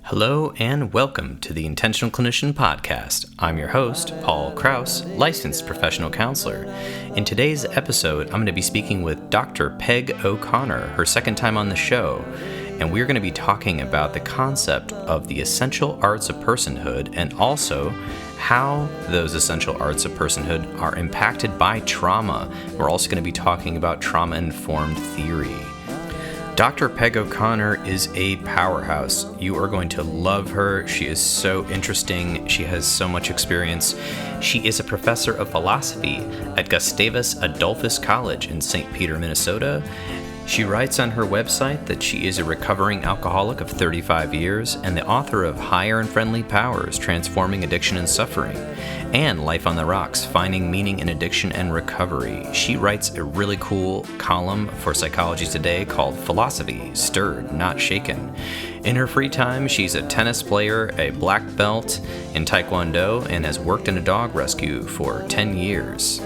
Hello and welcome to the Intentional Clinician podcast. I'm your host, Paul Krauss, licensed professional counselor. In today's episode, I'm going to be speaking with Dr. Peg O'Connor, her second time on the show, and we're going to be talking about the concept of the essential arts of personhood and also how those essential arts of personhood are impacted by trauma. We're also going to be talking about trauma-informed theory. Dr. Peg O'Connor is a powerhouse. You are going to love her. She is so interesting. She has so much experience. She is a professor of philosophy at Gustavus Adolphus College in St. Peter, Minnesota. She writes on her website that she is a recovering alcoholic of 35 years and the author of Higher and Friendly Powers, Transforming Addiction and Suffering, and Life on the Rocks, Finding Meaning in Addiction and Recovery. She writes a really cool column for Psychology Today called Philosophy, Stirred, Not Shaken. In her free time, she's a tennis player, a black belt in taekwondo, and has worked in a dog rescue for 10 years.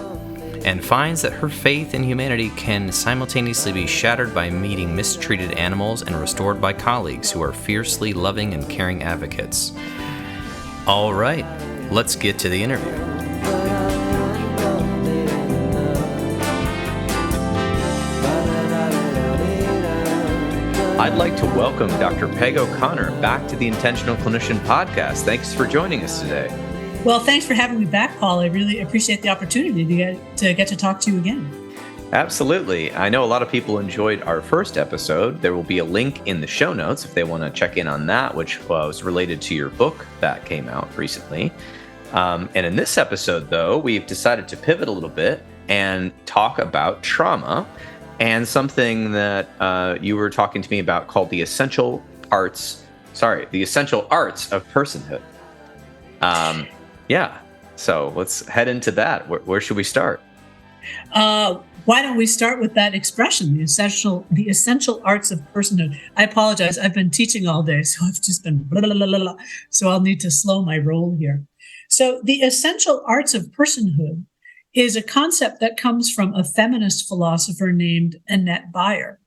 And finds that her faith in humanity can simultaneously be shattered by meeting mistreated animals and restored by colleagues who are fiercely loving and caring advocates. All right, let's get to the interview. I'd like to welcome Dr. Peg O'Connor back to the Intentional Clinician podcast. Thanks for joining us today. Well, thanks for having me back, Paul. I really appreciate the opportunity to get to talk to you again. Absolutely. I know a lot of people enjoyed our first episode. There will be a link in the show notes if they want to check in on that, which was related to your book that came out recently. And in this episode, though, we've decided to pivot a little bit and talk about trauma and something that you were talking to me about called the essential arts of personhood. Yeah. So let's head into that. Where should we start? Why don't we start with that expression, the essential arts of personhood? I apologize. I've been teaching all day, so I've just been blah, blah, blah, blah, blah. So I'll need to slow my roll here. So the essential arts of personhood is a concept that comes from a feminist philosopher named Annette Beyer.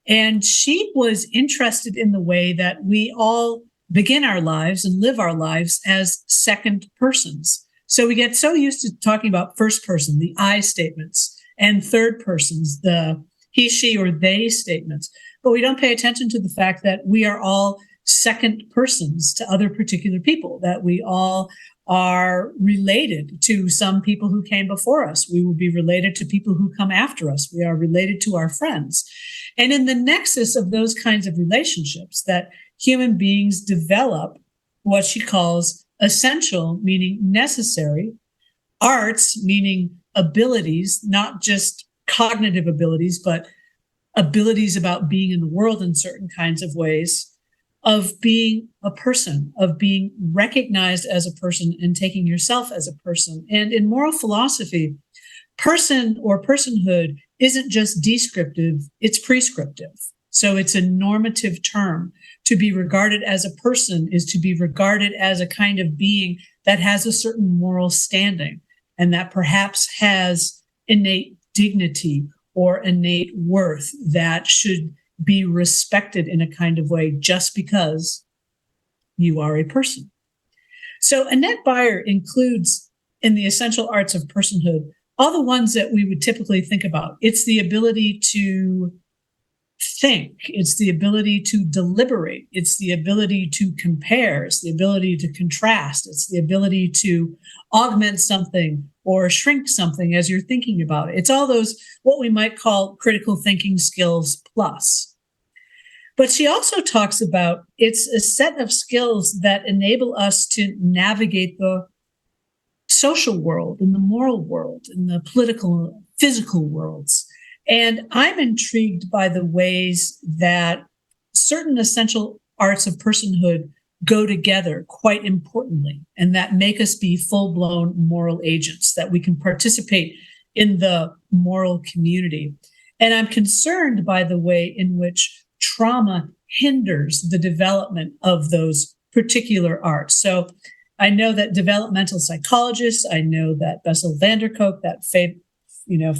And she was interested in the way that we all begin our lives and live our lives as second persons. So we get so used to talking about first person, the I statements, and third persons, the he, she, or they statements. But we don't pay attention to the fact that we are all second persons to other particular people, that we all are related to some people who came before us. We will be related to people who come after us. We are related to our friends. And in the nexus of those kinds of relationships, that human beings develop what she calls essential, meaning necessary, arts, meaning abilities, not just cognitive abilities, but abilities about being in the world in certain kinds of ways, of being a person, of being recognized as a person and taking yourself as a person. And in moral philosophy, person or personhood isn't just descriptive, it's prescriptive. So it's a normative term. To be regarded as a person is to be regarded as a kind of being that has a certain moral standing and that perhaps has innate dignity or innate worth that should be respected in a kind of way just because you are a person. So Annette Beyer includes in the essential arts of personhood all the ones that we would typically think about. It's the ability to think. It's the ability to deliberate. It's the ability to compare. It's the ability to contrast. It's the ability to augment something or shrink something as you're thinking about it. It's all those, what we might call critical thinking skills plus. But she also talks about it's a set of skills that enable us to navigate the social world and the moral world and the political, physical worlds. And I'm intrigued by the ways that certain essential arts of personhood go together quite importantly, and that make us be full-blown moral agents, that we can participate in the moral community. And I'm concerned by the way in which trauma hinders the development of those particular arts. So I know that developmental psychologists, I know that Bessel van der Kolk, that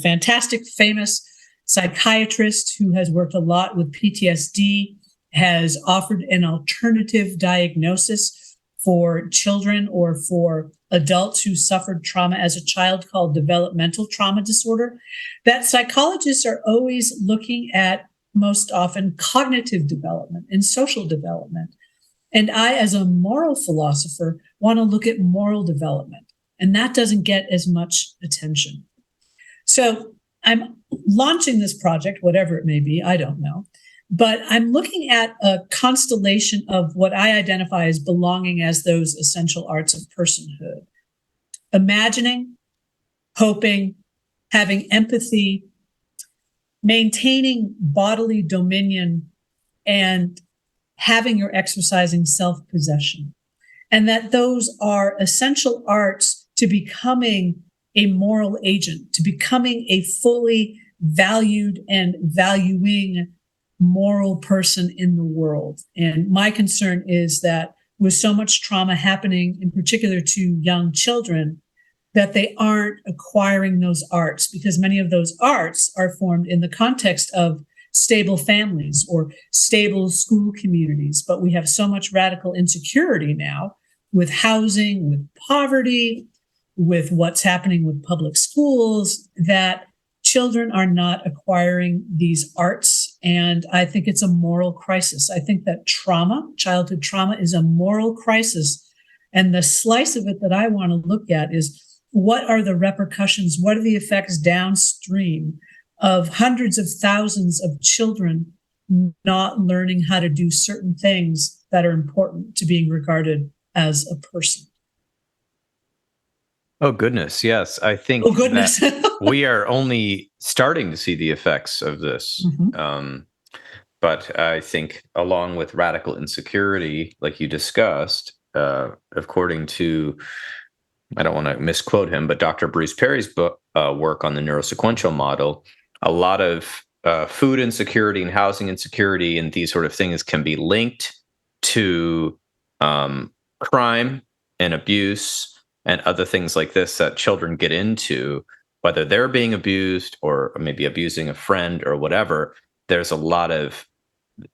fantastic, famous psychiatrist who has worked a lot with PTSD has offered an alternative diagnosis for children or for adults who suffered trauma as a child called developmental trauma disorder, that psychologists are always looking at most often cognitive development and social development. And I, as a moral philosopher, want to look at moral development, and that doesn't get as much attention. So I'm launching this project, whatever it may be, I don't know. But I'm looking at a constellation of what I identify as belonging as those essential arts of personhood. Imagining, hoping, having empathy, maintaining bodily dominion, and having or exercising self-possession. And that those are essential arts to becoming a moral agent, to becoming a fully valued and valuing moral person in the world. And my concern is that with so much trauma happening, in particular to young children, that they aren't acquiring those arts, because many of those arts are formed in the context of stable families or stable school communities. But we have so much radical insecurity now with housing, with poverty, with what's happening with public schools, that children are not acquiring these arts. And I think it's a moral crisis. I think that trauma, childhood trauma, is a moral crisis. And the slice of it that I want to look at is, what are the repercussions? What are the effects downstream of hundreds of thousands of children not learning how to do certain things that are important to being regarded as a person? Oh, goodness. Yes. I think that we are only starting to see the effects of this. Mm-hmm. But I think along with radical insecurity, like you discussed, according to, I don't want to misquote him, but Dr. Bruce Perry's book, work on the neurosequential model, a lot of food insecurity and housing insecurity and these sort of things can be linked to crime and abuse and other things like this that children get into, whether they're being abused or maybe abusing a friend or whatever. There's a lot of,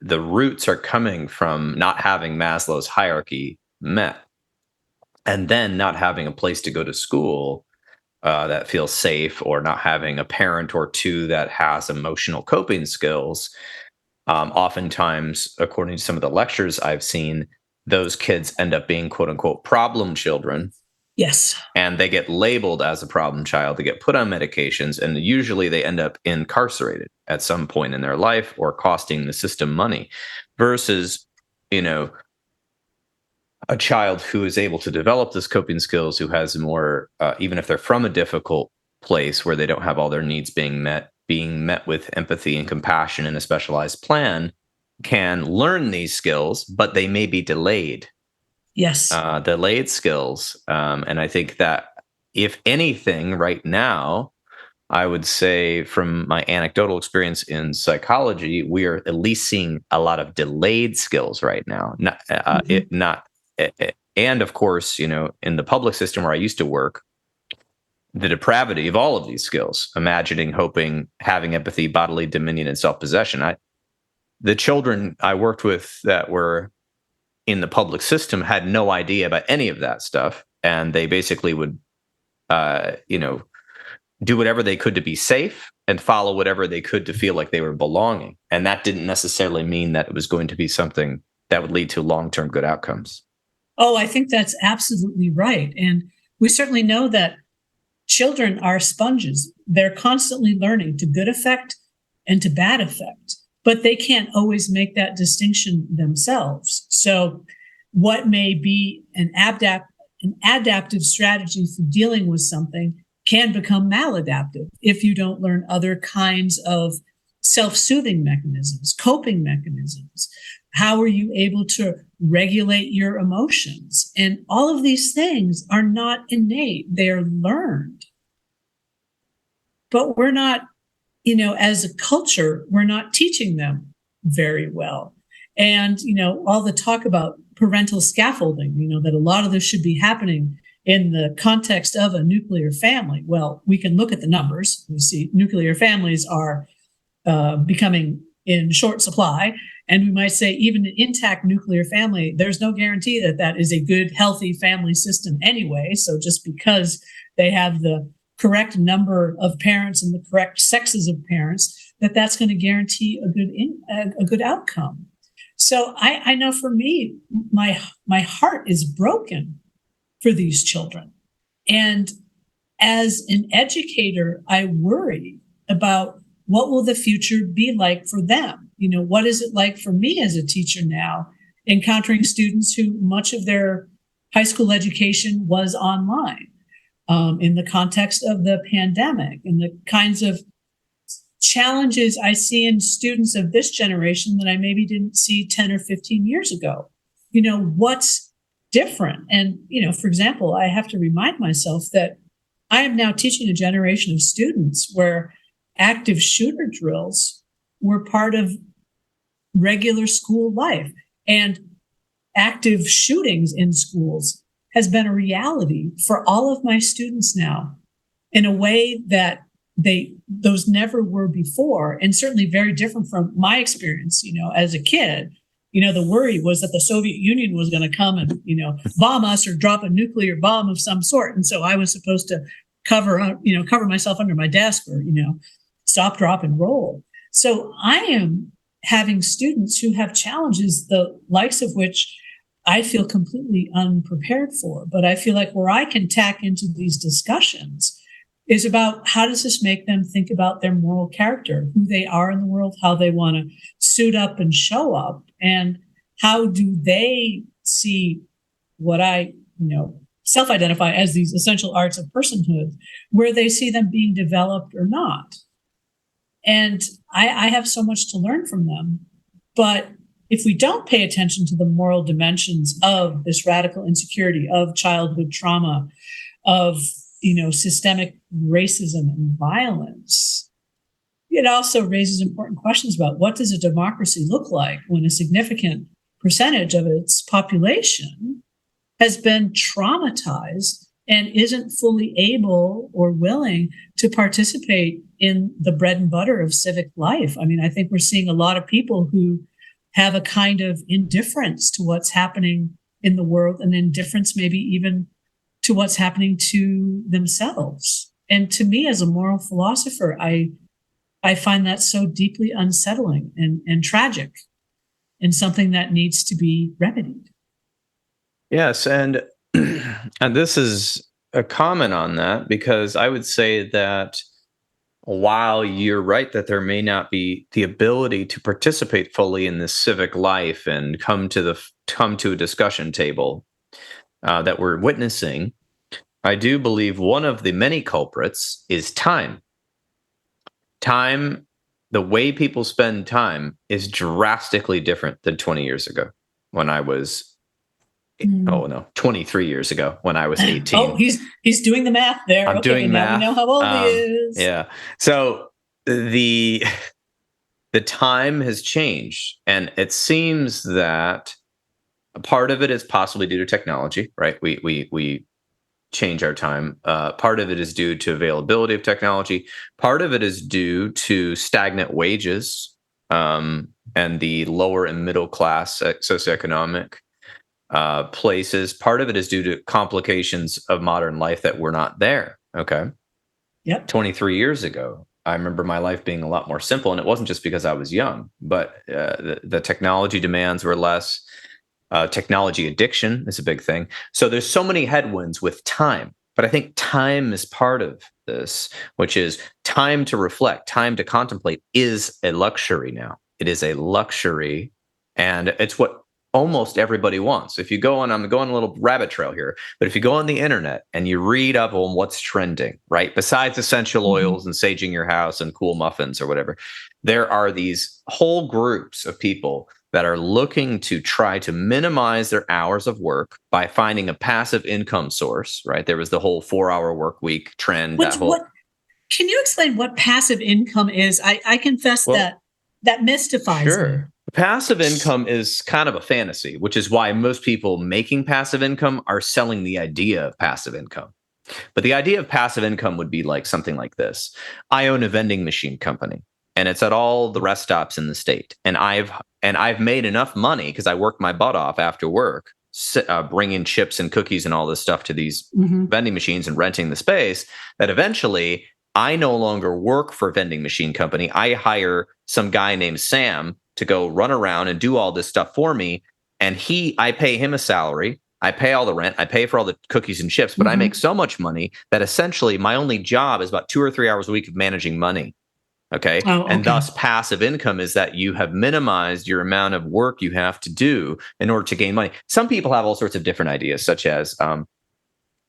the roots are coming from not having Maslow's hierarchy met, and then not having a place to go to school that feels safe, or not having a parent or two that has emotional coping skills. Oftentimes, according to some of the lectures I've seen, those kids end up being quote unquote problem children. Yes. And they get labeled as a problem child. They get put on medications, and usually they end up incarcerated at some point in their life or costing the system money, versus, a child who is able to develop this coping skills, who has more, even if they're from a difficult place where they don't have all their needs being met with empathy and compassion in a specialized plan, can learn these skills, but they may be delayed. Yes. Delayed skills. And I think that if anything right now, I would say from my anecdotal experience in psychology, we are at least seeing a lot of delayed skills right now. And of course, in the public system where I used to work, the depravity of all of these skills, imagining, hoping, having empathy, bodily dominion, and self-possession. The children I worked with that were in the public system had no idea about any of that stuff. And they basically would, do whatever they could to be safe and follow whatever they could to feel like they were belonging. And that didn't necessarily mean that it was going to be something that would lead to long-term good outcomes. Oh, I think that's absolutely right. And we certainly know that children are sponges. They're constantly learning to good effect and to bad effect, but they can't always make that distinction themselves. So what may be an adaptive strategy for dealing with something can become maladaptive if you don't learn other kinds of self-soothing mechanisms, coping mechanisms. How are you able to regulate your emotions? And all of these things are not innate, they're learned. But we're not, as a culture, we're not teaching them very well. And, all the talk about parental scaffolding, that a lot of this should be happening in the context of a nuclear family. Well, we can look at the numbers. We see nuclear families are becoming in short supply. And we might say even an intact nuclear family, there's no guarantee that that is a good, healthy family system anyway. So just because they have the correct number of parents and the correct sexes of parents, that's going to guarantee a good outcome. So I know for me, my heart is broken for these children. And as an educator, I worry about what will the future be like for them? What is it like for me as a teacher now, encountering students who much of their high school education was online, in the context of the pandemic, and the kinds of challenges I see in students of this generation that I maybe didn't see 10 or 15 years ago. What's different? And, for example, I have to remind myself that I am now teaching a generation of students where active shooter drills were part of regular school life, and active shootings in schools has been a reality for all of my students now in a way that those never were before, and certainly very different from my experience, as a kid. The worry was that the Soviet Union was going to come and, bomb us or drop a nuclear bomb of some sort. And so I was supposed to cover myself under my desk or, stop, drop, and roll. So I am having students who have challenges, the likes of which I feel completely unprepared for. But I feel like where I can tack into these discussions is about how does this make them think about their moral character, who they are in the world, how they want to suit up and show up, and how do they see what I, self-identify as these essential arts of personhood, where they see them being developed or not. And I have so much to learn from them. But if we don't pay attention to the moral dimensions of this radical insecurity, of childhood trauma, of systemic racism and violence, it also raises important questions about what does a democracy look like when a significant percentage of its population has been traumatized and isn't fully able or willing to participate in the bread and butter of civic life. I mean, I think we're seeing a lot of people who have a kind of indifference to what's happening in the world, and indifference maybe even to what's happening to themselves. And to me, as a moral philosopher, I find that so deeply unsettling and tragic, and something that needs to be remedied. Yes, and this is a comment on that, because I would say that while you're right that there may not be the ability to participate fully in this civic life and come to a discussion table that we're witnessing, I do believe one of the many culprits is time. Time, the way people spend time, is drastically different than 20 years ago when I was 23 years ago when I was 18. Oh, he's doing the math there. I'm doing math. Now we know how old he is. Yeah. So the time has changed, and it seems that a part of it is possibly due to technology, right? We change our time. Part of it is due to availability of technology. Part of it is due to stagnant wages and the lower and middle class socioeconomic places. Part of it is due to complications of modern life that were not there. Okay. Yep. 23 years ago, I remember my life being a lot more simple, and it wasn't just because I was young, but the technology demands were less. Technology addiction is a big thing. So there's so many headwinds with time, but I think time is part of this, which is time to reflect, time to contemplate is a luxury now. It is a luxury, and it's what almost everybody wants. If you go on, I'm going a little rabbit trail here, but if you go on the internet and you read up on what's trending, right? Besides essential oils and saging your house and cool muffins or whatever, there are these whole groups of people that are looking to try to minimize their hours of work by finding a passive income source, right? There was the whole 4-hour work week trend. Can you explain what passive income is? I confess that mystifies me. Passive income is kind of a fantasy, which is why most people making passive income are selling the idea of passive income. But the idea of passive income would be like something like this. I own a vending machine company. and it's at all the rest stops in the state. And I've made enough money because I worked my butt off after work, bringing chips and cookies and all this stuff to these vending machines and renting the space, that eventually I no longer work for a vending machine company. I hire some guy named Sam to go run around and do all this stuff for me. And I pay him a salary. I pay all the rent. I pay for all the cookies and chips, but I make so much money that essentially my only job is about 2 or 3 hours a week of managing money. Okay. Oh, okay. And thus passive income is that you have minimized your amount of work you have to do in order to gain money. Some people have all sorts of different ideas, such as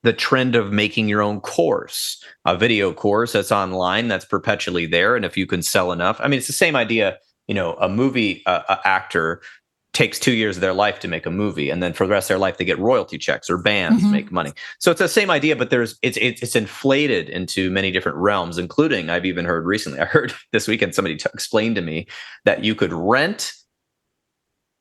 the trend of making your own course, a video course that's online, that's perpetually there. And if you can sell enough, I mean, it's the same idea, a movie actor takes 2 years of their life to make a movie, and then for the rest of their life they get royalty checks, or bands make money. So it's the same idea, but it's inflated into many different realms, including, I've even heard recently, I heard this weekend somebody explained to me that you could rent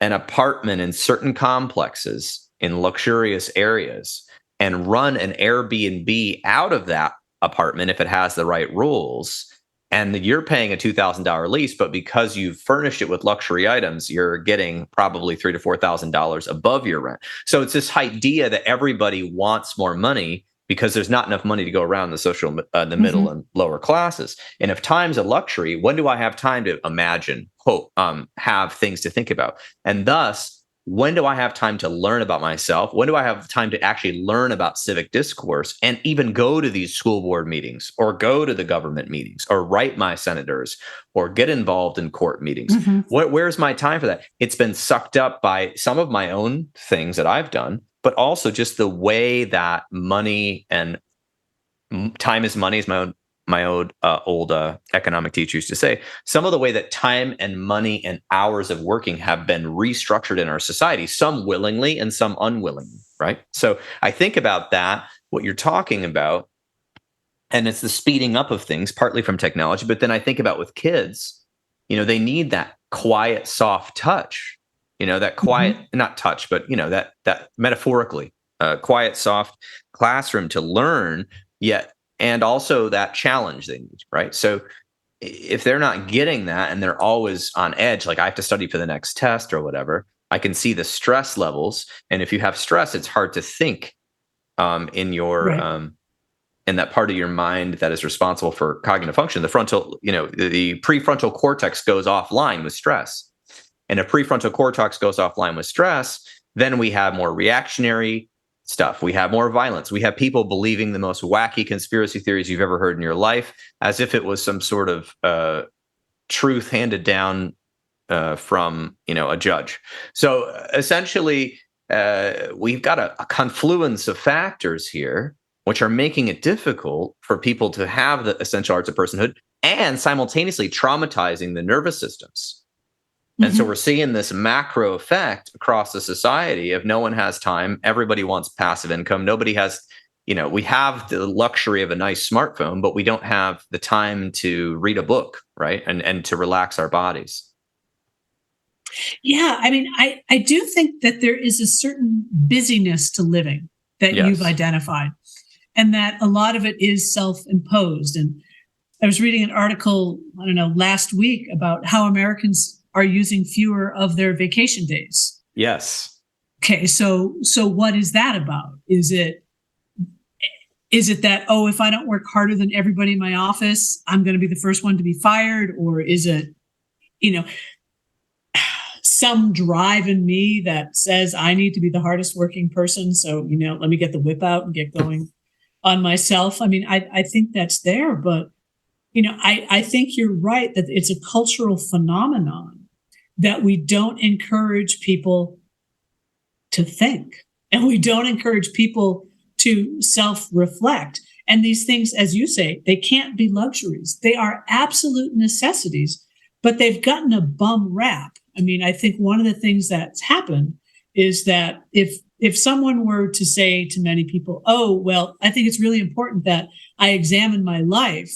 an apartment in certain complexes in luxurious areas and run an Airbnb out of that apartment if it has the right rules. And you're paying a $2,000 lease, but because you've furnished it with luxury items, you're getting probably $3,000 to $4,000 above your rent. So it's this idea that everybody wants more money because there's not enough money to go around the middle and lower classes. And if time's a luxury, when do I have time to imagine, hope, have things to think about? And thus, when do I have time to learn about myself? When do I have time to actually learn about civic discourse and even go to these school board meetings, or go to the government meetings, or write my senators, or get involved in court meetings? Where's my time for that? It's been sucked up by some of my own things that I've done, but also just the way that money and time is money, is my old economic teacher used to say. Some of the way that time and money and hours of working have been restructured in our society, some willingly and some unwillingly, right? So I think about that, what you're talking about, and it's the speeding up of things, partly from technology, but then I think about with kids, they need that quiet, soft touch, that quiet, not touch, but, that metaphorically, quiet, soft classroom to learn, and also that challenge they need, right? So if they're not getting that and they're always on edge, like I have to study for the next test or whatever, I can see the stress levels. And if you have stress, it's hard to think in your in that part of your mind that is responsible for cognitive function. The frontal, the prefrontal cortex goes offline with stress. And if prefrontal cortex goes offline with stress, then we have more reactionary stuff. We have more violence. We have people believing the most wacky conspiracy theories you've ever heard in your life, as if it was some sort of truth handed down from a judge. So essentially, we've got a confluence of factors here, which are making it difficult for people to have the essential arts of personhood, and simultaneously traumatizing the nervous systems. And so we're seeing this macro effect across the society of no one has time. Everybody wants passive income. Nobody has, we have the luxury of a nice smartphone, but we don't have the time to read a book, right? And to relax our bodies. Yeah. I mean, I do think that there is a certain busyness to living that you've identified, and that a lot of it is self-imposed. And I was reading an article, last week about how Americans are using fewer of their vacation days. Yes. Okay, so what is that about? Is it that, if I don't work harder than everybody in my office, I'm going to be the first one to be fired? Or is it, some drive in me that says I need to be the hardest working person? So, let me get the whip out and get going on myself. I mean, I think that's there, but, I think you're right that it's a cultural phenomenon that we don't encourage people to think, and we don't encourage people to self-reflect. And these things, as you say, they can't be luxuries. They are absolute necessities, but they've gotten a bum rap. I mean, I think one of the things that's happened is that if someone were to say to many people, I think it's really important that I examine my life,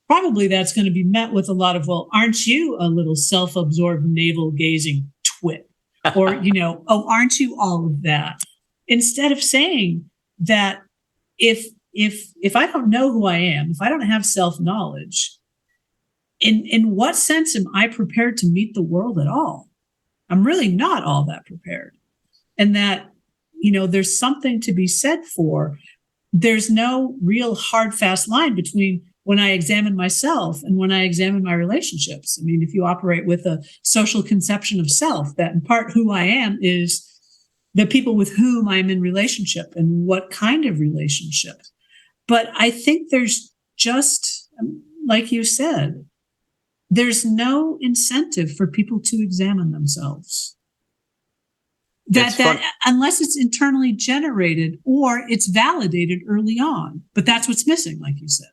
probably that's going to be met with a lot of, aren't you a little self-absorbed, navel-gazing twit? Or, aren't you all of that? Instead of saying that if I don't know who I am, if I don't have self-knowledge, in what sense am I prepared to meet the world at all? I'm really not all that prepared. And that, there's something to be said for, there's no real hard, fast line between when I examine myself and when I examine my relationships. I mean, if you operate with a social conception of self, that in part who I am is the people with whom I'm in relationship and what kind of relationship. But I think there's just, like you said, there's no incentive for people to examine themselves. That unless it's internally generated or it's validated early on. But that's what's missing, like you said.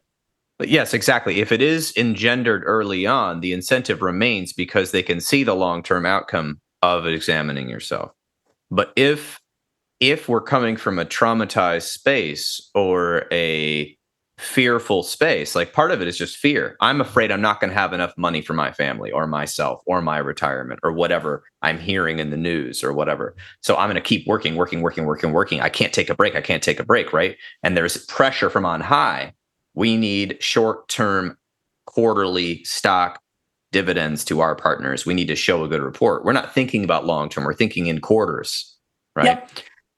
But yes, exactly. If it is engendered early on, the incentive remains because they can see the long-term outcome of examining yourself. But if we're coming from a traumatized space or a fearful space, like part of it is just fear. I'm afraid I'm not going to have enough money for my family or myself or my retirement or whatever I'm hearing in the news or whatever. So I'm going to keep working. I can't take a break. Right. And there's pressure from on high. We need short-term quarterly stock dividends to our partners. We need to show a good report. We're not thinking about long-term. We're thinking in quarters. Right. Yep.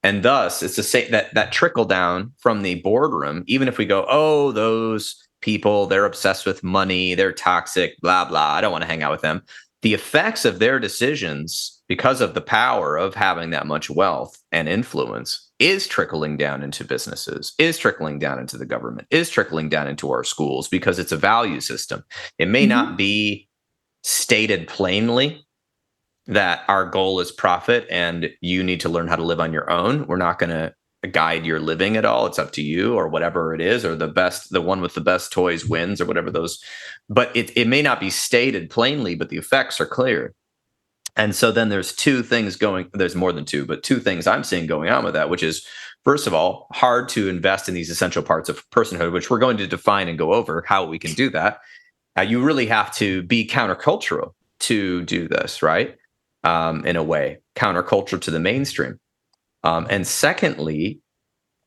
And thus, it's to say that trickle down from the boardroom, even if we go, oh, those people, they're obsessed with money, they're toxic, blah, blah, I don't want to hang out with them. The effects of their decisions, because of the power of having that much wealth and influence, is trickling down into businesses, is trickling down into the government, is trickling down into our schools, because it's a value system. It may not be stated plainly that our goal is profit and you need to learn how to live on your own. We're not going to guide your living at all. It's up to you, or whatever it is, or the one with the best toys wins, or whatever those. But it may not be stated plainly, but the effects are clear. And so then there's there's more than two, but two things I'm seeing going on with that, which is, first of all, hard to invest in these essential parts of personhood, which we're going to define and go over how we can do that. You really have to be countercultural to do this, right? In a way, counterculture to the mainstream. And secondly,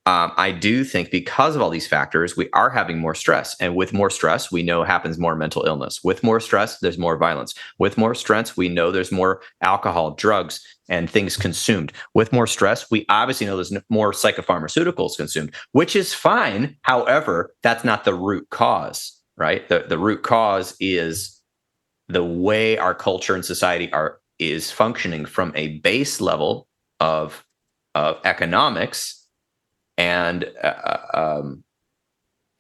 I do think because of all these factors, we are having more stress. And with more stress, we know happens more mental illness. With more stress, there's more violence. With more stress, we know there's more alcohol, drugs, and things consumed. With more stress, we obviously know there's more psychopharmaceuticals consumed, which is fine. However, that's not the root cause, right? The root cause is the way our culture and society is functioning from a base level of economics and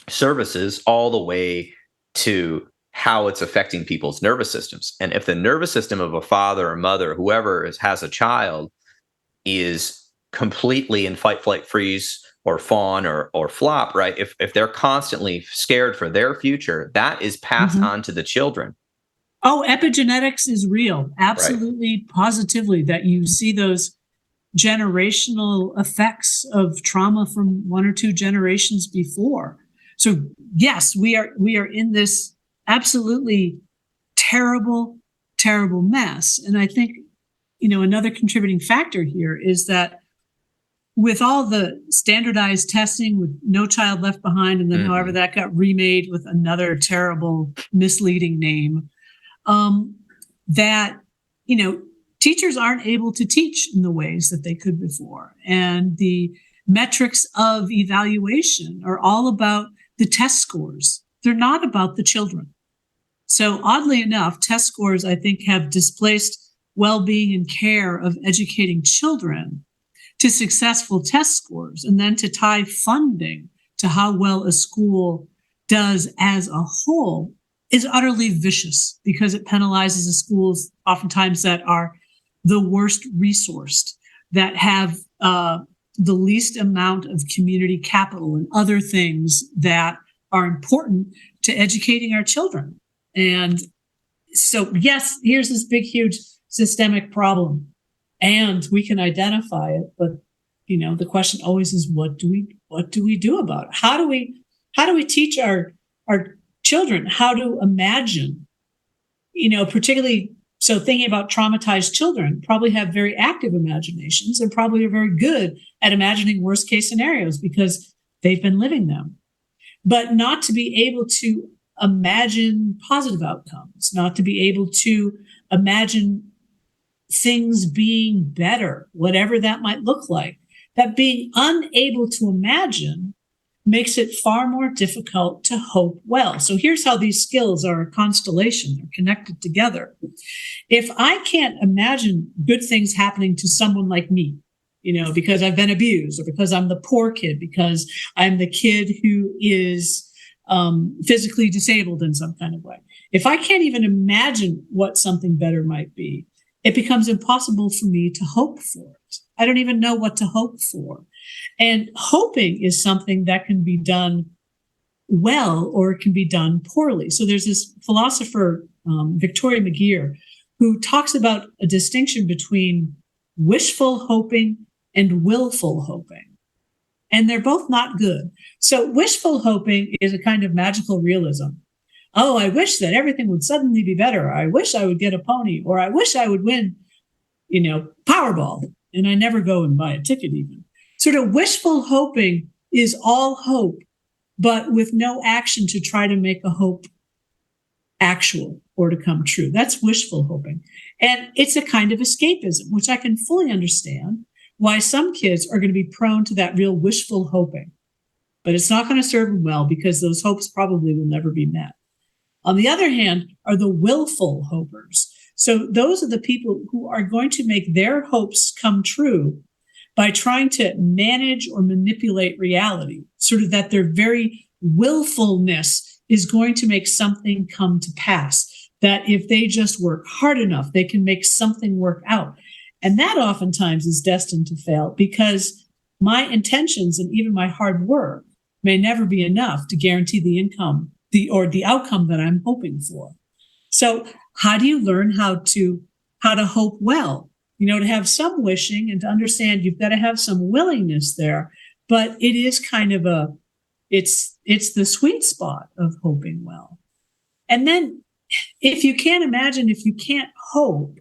services, all the way to how it's affecting people's nervous systems. And if the nervous system of a father or mother, whoever has a child, is completely in fight, flight, freeze, or fawn or flop, right? If they're constantly scared for their future, that is passed on to the children. Oh, epigenetics is real. Absolutely, right. Positively, that you see those generational effects of trauma from one or two generations before. So yes, we are in this absolutely terrible, terrible mess. And I think, another contributing factor here is that with all the standardized testing with No Child Left Behind, and then however that got remade with another terrible, misleading name, that, teachers aren't able to teach in the ways that they could before. And the metrics of evaluation are all about the test scores. They're not about the children. So oddly enough, test scores, I think, have displaced well-being and care of educating children to successful test scores, and then to tie funding to how well a school does as a whole is utterly vicious, because it penalizes the schools oftentimes that are the worst resourced, that have the least amount of community capital and other things that are important to educating our children. And so, yes, here's this big, huge systemic problem, and we can identify it. But the question always is, what do we do about it? How do we teach our children how to imagine? Particularly so, thinking about traumatized children probably have very active imaginations and probably are very good at imagining worst case scenarios because they've been living them. But not to be able to imagine positive outcomes, not to be able to imagine things being better, whatever that might look like. That being unable to imagine makes it far more difficult to hope well. So here's how these skills are a constellation, they're connected together. If I can't imagine good things happening to someone like me, because I've been abused, or because I'm the poor kid, because I'm the kid who is physically disabled in some kind of way. If I can't even imagine what something better might be, it becomes impossible for me to hope for it. I don't even know what to hope for. And hoping is something that can be done well, or it can be done poorly. So there's this philosopher, Victoria McGeer, who talks about a distinction between wishful hoping and willful hoping. And they're both not good. So wishful hoping is a kind of magical realism. Oh, I wish that everything would suddenly be better. I wish I would get a pony, or I wish I would win, Powerball. And I never go and buy a ticket even. Sort of wishful hoping is all hope, but with no action to try to make a hope actual or to come true. That's wishful hoping. And it's a kind of escapism, which I can fully understand why some kids are going to be prone to that real wishful hoping. But it's not going to serve them well, because those hopes probably will never be met. On the other hand, are the willful hopers. So those are the people who are going to make their hopes come true by trying to manage or manipulate reality, sort of that their very willfulness is going to make something come to pass, that if they just work hard enough, they can make something work out. And that oftentimes is destined to fail, because my intentions and even my hard work may never be enough to guarantee the income, the outcome that I'm hoping for. So how do you learn how to hope well? To have some wishing and to understand you've got to have some willingness there, but it is kind of it's the sweet spot of hoping well. And then if you can't hope,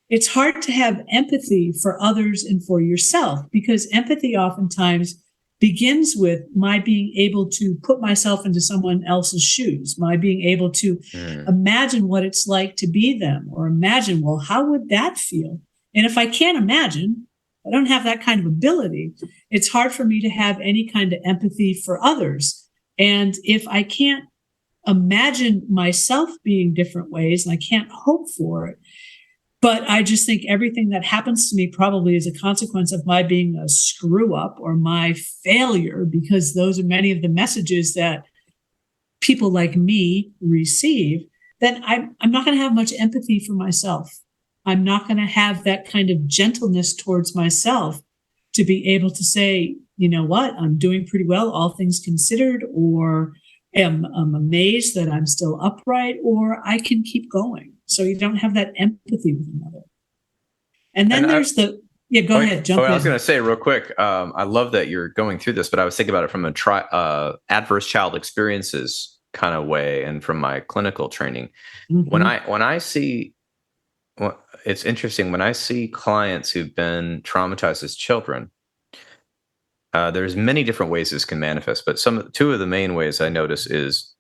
it's hard to have empathy for others and for yourself, because empathy oftentimes begins with my being able to put myself into someone else's shoes, my being able to imagine what it's like to be them, or imagine, well, how would that feel? And if I can't imagine, I don't have that kind of ability, it's hard for me to have any kind of empathy for others. And if I can't imagine myself being different ways and I can't hope for it, but I just think everything that happens to me probably is a consequence of my being a screw up or my failure, because those are many of the messages that people like me receive, then I'm not going to have much empathy for myself. I'm not going to have that kind of gentleness towards myself to be able to say, you know what, I'm doing pretty well, all things considered, or I'm amazed that I'm still upright, or I can keep going. So you don't have that empathy with another. And then there's go ahead, jump in. I was going to say real quick, I love that you're going through this, but I was thinking about it from a adverse child experiences kind of way, and from my clinical training. Mm-hmm. When I see, it's interesting, when I see clients who've been traumatized as children, there's many different ways this can manifest, but two of the main ways I notice is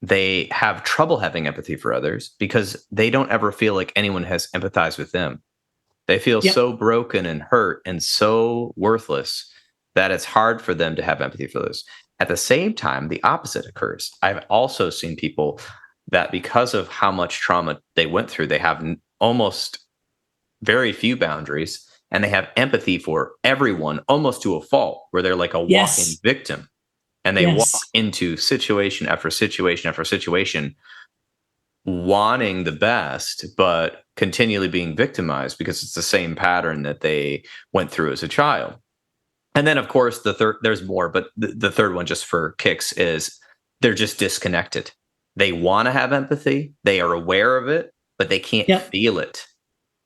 they have trouble having empathy for others because they don't ever feel like anyone has empathized with them. They feel so broken and hurt and so worthless that it's hard for them to have empathy for others. At the same time, the opposite occurs. I've also seen people that, because of how much trauma they went through, they have almost very few boundaries, and they have empathy for everyone almost to a fault, where they're like a walking victim. And they walk into situation after situation after situation, wanting the best, but continually being victimized because it's the same pattern that they went through as a child. And then, of course, there's more, but the third one, just for kicks, is they're just disconnected. They want to have empathy. They are aware of it, but they can't feel it.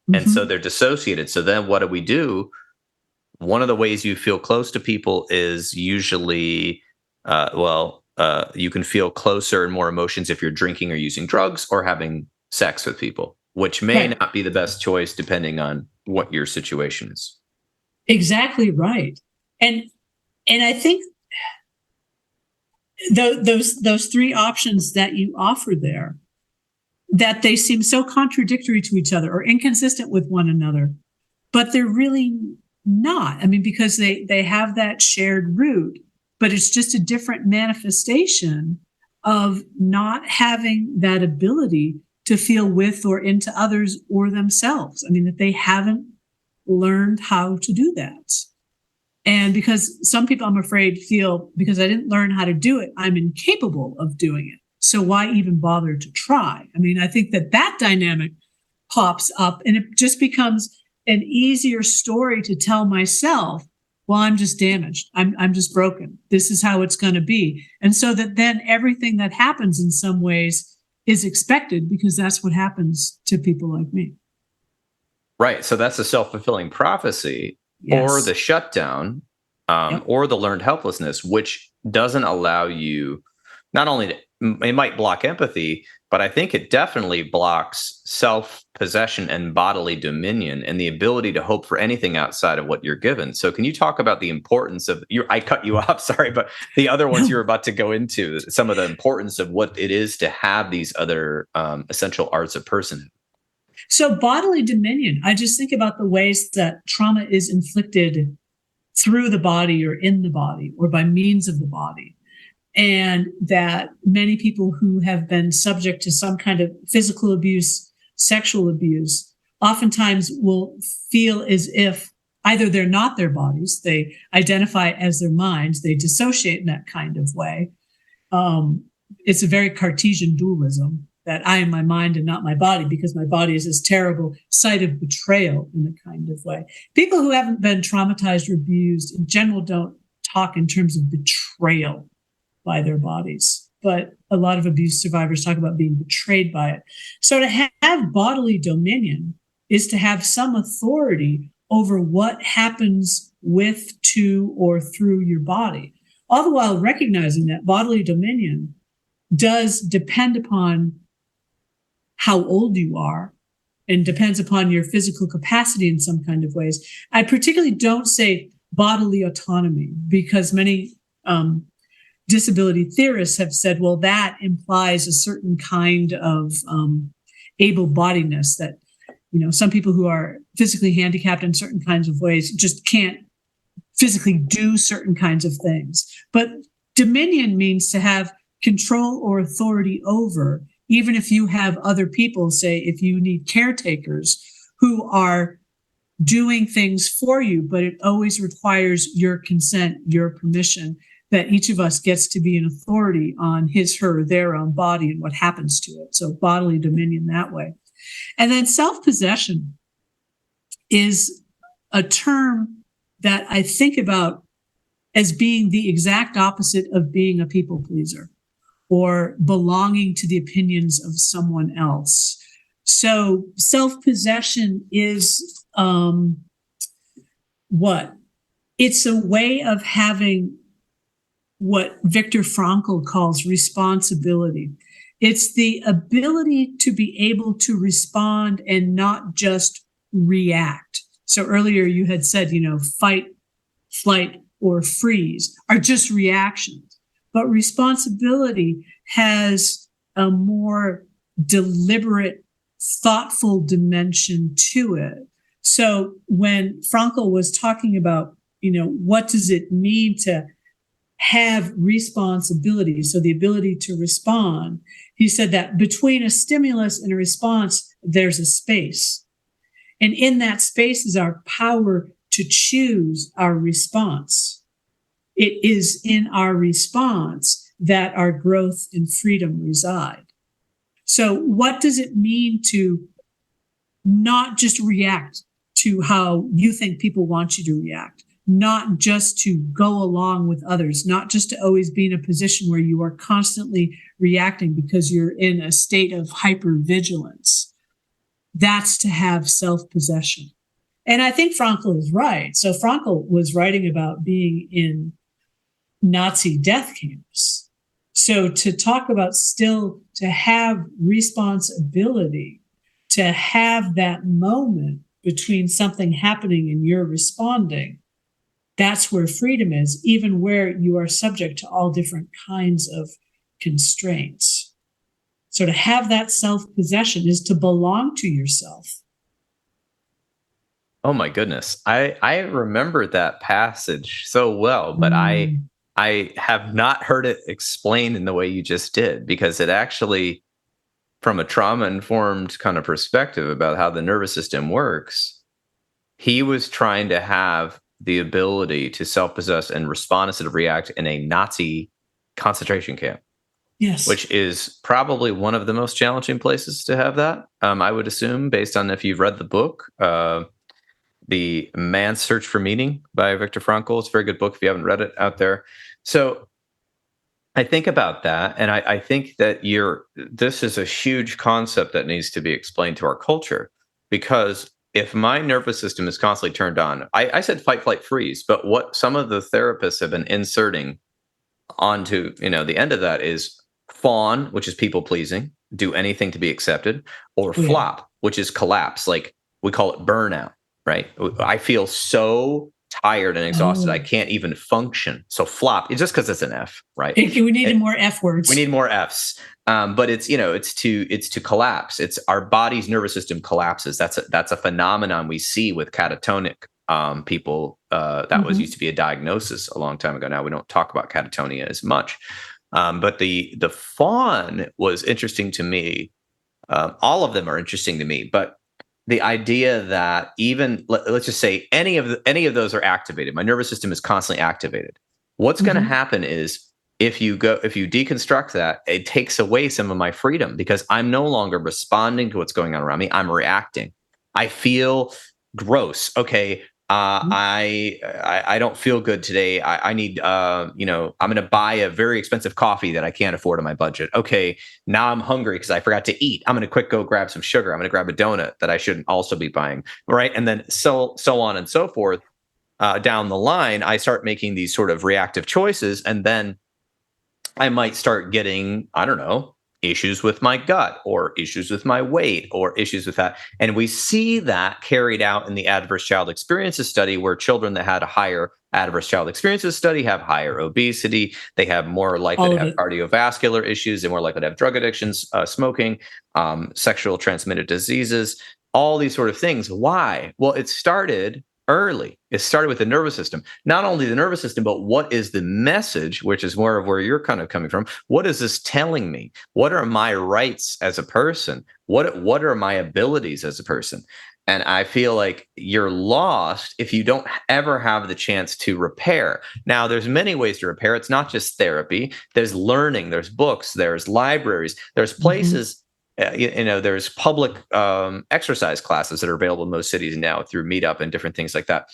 Mm-hmm. And so they're dissociated. So then what do we do? One of the ways you feel close to people is usually... you can feel closer and more emotions if you're drinking or using drugs or having sex with people, which may not be the best choice depending on what your situation is. Exactly right. And I think those three options that you offer there, that they seem so contradictory to each other or inconsistent with one another, but they're really not. I mean, because they have that shared root, but it's just a different manifestation of not having that ability to feel with or into others or themselves. I mean, that they haven't learned how to do that. And because some people, I'm afraid, feel because I didn't learn how to do it, I'm incapable of doing it. So why even bother to try? I mean, I think that dynamic pops up, and it just becomes an easier story to tell myself, well, I'm just damaged. I'm just broken. This is how it's going to be. And so that then everything that happens in some ways is expected, because that's what happens to people like me. Right. So that's a self-fulfilling prophecy. Yes. Or the shutdown, or the learned helplessness, which doesn't allow you, not only to, it might block empathy, but I think it definitely blocks self-possession and bodily dominion and the ability to hope for anything outside of what you're given. So can you talk about the importance of, I cut you off, sorry, but the other ones you're about to go into, some of the importance of what it is to have these other essential arts of personhood? So bodily dominion, I just think about the ways that trauma is inflicted through the body or in the body or by means of the body. And that many people who have been subject to some kind of physical abuse, sexual abuse, oftentimes will feel as if either they're not their bodies, they identify as their minds, they dissociate in that kind of way. It's a very Cartesian dualism, that I am my mind and not my body, because my body is this terrible site of betrayal in a kind of way. People who haven't been traumatized or abused in general don't talk in terms of betrayal by their bodies, but a lot of abuse survivors talk about being betrayed by it. So to have bodily dominion is to have some authority over what happens with, to, or through your body, all the while recognizing that bodily dominion does depend upon how old you are and depends upon your physical capacity in some kind of ways. I particularly don't say bodily autonomy, because many disability theorists have said, well, that implies a certain kind of able-bodiedness, that, you know, some people who are physically handicapped in certain kinds of ways just can't physically do certain kinds of things. But dominion means to have control or authority over, even if you have other people, say, if you need caretakers who are doing things for you, but it always requires your consent, your permission, that each of us gets to be an authority on his, her, their own body and what happens to it. So bodily dominion that way. And then self-possession is a term that I think about as being the exact opposite of being a people pleaser or belonging to the opinions of someone else. So self-possession is what? It's a way of having what Viktor Frankl calls responsibility. It's the ability to be able to respond and not just react. So earlier you had said, you know, fight, flight, or freeze are just reactions. But responsibility has a more deliberate, thoughtful dimension to it. So when Frankl was talking about, you know, what does it mean to have responsibility, so the ability to respond, he said that between a stimulus and a response, there's a space. And in that space is our power to choose our response. It is in our response that our growth and freedom reside. So what does it mean to not just react to how you think people want you to react, not just to go along with others, not just to always be in a position where you are constantly reacting because you're in a state of hypervigilance? That's to have self-possession. And I think Frankl is right. So Frankl was writing about being in Nazi death camps. So to talk about still to have responsibility, to have that moment between something happening and you're responding, that's where freedom is, even where you are subject to all different kinds of constraints. So to have that self-possession is to belong to yourself. Oh my goodness. I remember that passage so well, but I have not heard it explained in the way you just did, because it actually, from a trauma-informed kind of perspective about how the nervous system works, he was trying to have the ability to self-possess and respond instead of react in a Nazi concentration camp. Yes. Which is probably one of the most challenging places to have that. I would assume, based on if you've read the book, The Man's Search for Meaning by Viktor Frankl. It's a very good book if you haven't read it out there. So I think about that, and I think that this is a huge concept that needs to be explained to our culture, because if my nervous system is constantly turned on, I said fight, flight, freeze, but what some of the therapists have been inserting onto, the end of that is fawn, which is people pleasing, do anything to be accepted, or flop, which is collapse. Like we call it burnout, right? I feel so tired and exhausted, I can't even function. So flop, it's just because it's an F, right? We need more F words. We need more Fs. But it's to collapse. It's our body's nervous system collapses. That's a phenomenon we see with catatonic people. That was used to be a diagnosis a long time ago. Now we don't talk about catatonia as much. But the fawn was interesting to me. All of them are interesting to me, but the idea that even let's just say any of those are activated, my nervous system is constantly activated. What's going to happen is if you deconstruct that, it takes away some of my freedom, because I'm no longer responding to what's going on around me. I'm reacting. I feel gross. Okay. I don't feel good today. I need, I'm going to buy a very expensive coffee that I can't afford on my budget. Okay. Now I'm hungry because I forgot to eat. I'm going to go grab some sugar. I'm going to grab a donut that I shouldn't also be buying. Right. And then so on and so forth. Down the line, I start making these sort of reactive choices, and then I might start getting, I don't know, issues with my gut, or issues with my weight, or issues with that. And we see that carried out in the adverse child experiences study, where children that had a higher adverse child experiences study have higher obesity. They have more likely to have cardiovascular issues. They're more likely to have drug addictions, smoking, sexual transmitted diseases, all these sort of things. Why? Well, it started early. It started with the nervous system. Not only the nervous system, but what is the message, which is more of where you're kind of coming from. What is this telling me? What are my rights as a person? What are my abilities as a person? And I feel like you're lost if you don't ever have the chance to repair. Now, there's many ways to repair. It's not just therapy. There's learning, there's books, there's libraries, there's places. There's public exercise classes that are available in most cities now through Meetup and different things like that.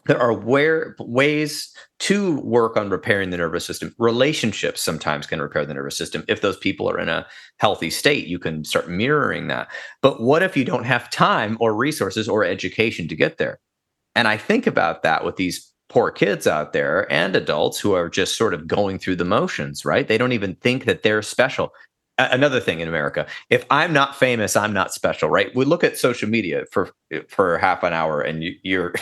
There are ways to work on repairing the nervous system. Relationships sometimes can repair the nervous system. If those people are in a healthy state, you can start mirroring that. But what if you don't have time or resources or education to get there? And I think about that with these poor kids out there and adults who are just sort of going through the motions, right? They don't even think that they're special. Another thing in America, if I'm not famous, I'm not special, right? We look at social media for half an hour, and your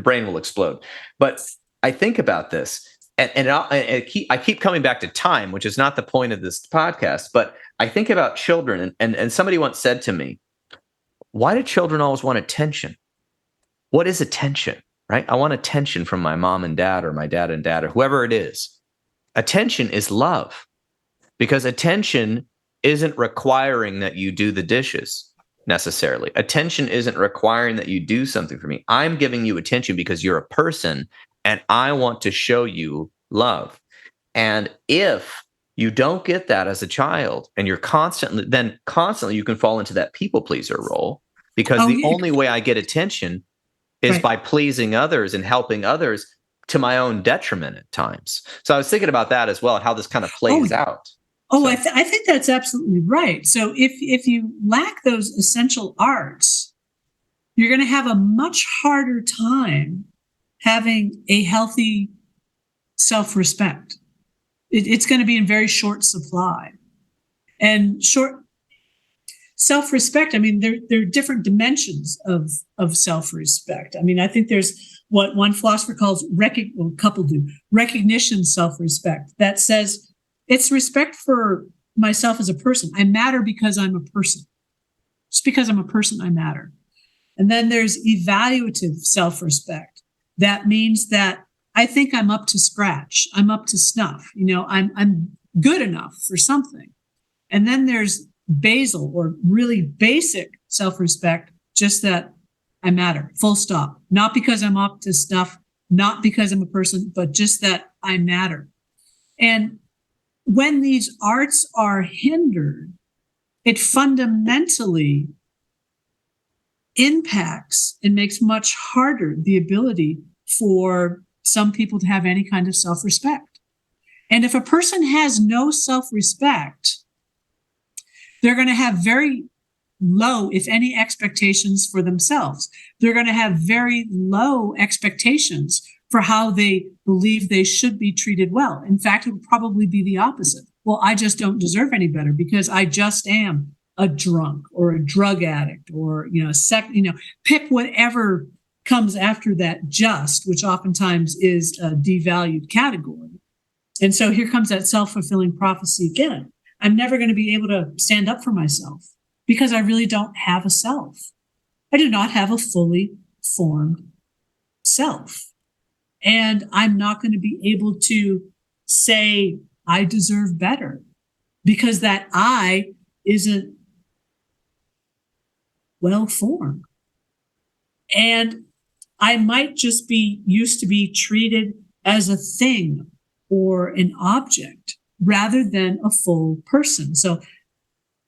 brain will explode. But I think about this, and I keep coming back to time, which is not the point of this podcast. But I think about children, and somebody once said to me, "Why do children always want attention? What is attention?" Right? I want attention from my mom and dad, or my dad and dad, or whoever it is. Attention is love. Because attention isn't requiring that you do the dishes necessarily. Attention isn't requiring that you do something for me. I'm giving you attention because you're a person, and I want to show you love. And if you don't get that as a child, and you're constantly you can fall into that people pleaser role, because the only way I get attention is by pleasing others and helping others to my own detriment at times. So I was thinking about that as well, and how this kind of plays out. I think that's absolutely right. So if you lack those essential arts, you're going to have a much harder time having a healthy self-respect. It's going to be in very short supply. And short self-respect, I mean, there are different dimensions of self-respect. I mean, I think there's what one philosopher calls recognition self-respect, that says it's respect for myself as a person. I matter because I'm a person. Just because I'm a person, I matter. And then there's evaluative self-respect. That means that I think I'm up to scratch. I'm up to snuff. I'm good enough for something. And then there's basal, or really basic self-respect, just that I matter, full stop. Not because I'm up to snuff, not because I'm a person, but just that I matter. And when these arts are hindered, it fundamentally impacts and makes much harder the ability for some people to have any kind of self-respect. And if a person has no self-respect, they're going to have very low, if any, expectations for themselves. They're going to have very low expectations for how they believe they should be treated well. In fact, it would probably be the opposite. Well, I just don't deserve any better because I just am a drunk or a drug addict or, pick whatever comes after that just, which oftentimes is a devalued category. And so here comes that self-fulfilling prophecy again. I'm never going to be able to stand up for myself because I really don't have a self. I do not have a fully formed self. And I'm not going to be able to say I deserve better because that I isn't well formed. And I might just be used to be treated as a thing or an object rather than a full person. So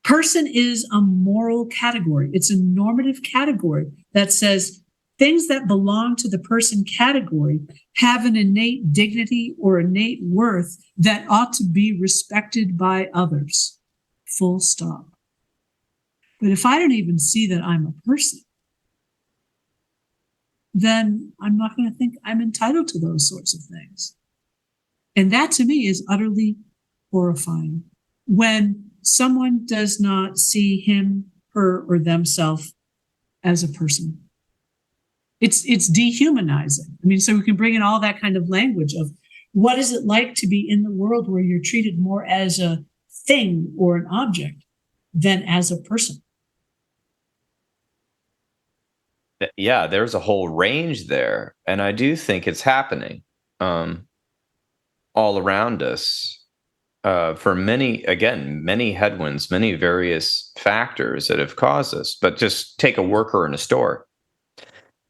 person is a moral category. It's a normative category that says things that belong to the person category have an innate dignity or innate worth that ought to be respected by others. Full stop. But if I don't even see that I'm a person, then I'm not going to think I'm entitled to those sorts of things. And that to me is utterly horrifying when someone does not see him, her, or themselves as a person. It's dehumanizing. I mean, so we can bring in all that kind of language of what is it like to be in the world where you're treated more as a thing or an object than as a person. Yeah, there's a whole range there. And I do think it's happening all around us for many headwinds, many various factors that have caused this. But just take a worker in a store.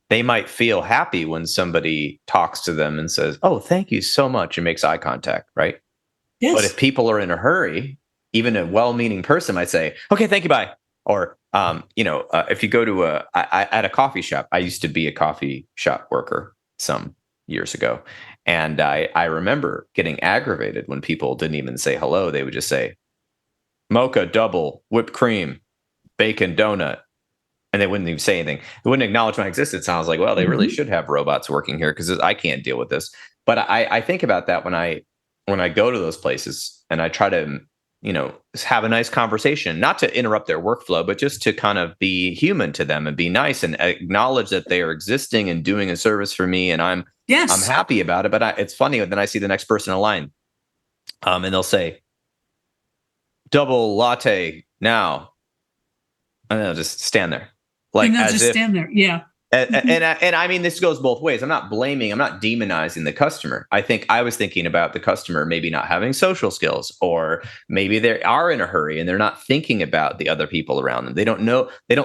They might feel happy when somebody talks to them and says, "Oh, thank you so much," and makes eye contact, right? Yes. But if people are in a hurry, even a well-meaning person might say, "Okay, thank you, bye." Or, if you go to at a coffee shop, I used to be a coffee shop worker some years ago. And I remember getting aggravated when people didn't even say hello. They would just say, "Mocha double, whipped cream, bacon donut." And they wouldn't even say anything. They wouldn't acknowledge my existence. I was like, well, they really should have robots working here because I can't deal with this. But I think about that when I go to those places and I try to, have a nice conversation, not to interrupt their workflow, but just to kind of be human to them and be nice and acknowledge that they are existing and doing a service for me. And I'm happy about it. But it's funny. Then I see the next person in line and they'll say, "Double latte now." And they'll just stand there. Stand there. Yeah. And I mean, this goes both ways. I'm not demonizing the customer. I was thinking about the customer maybe not having social skills, or maybe they are in a hurry and they're not thinking about the other people around them. They don't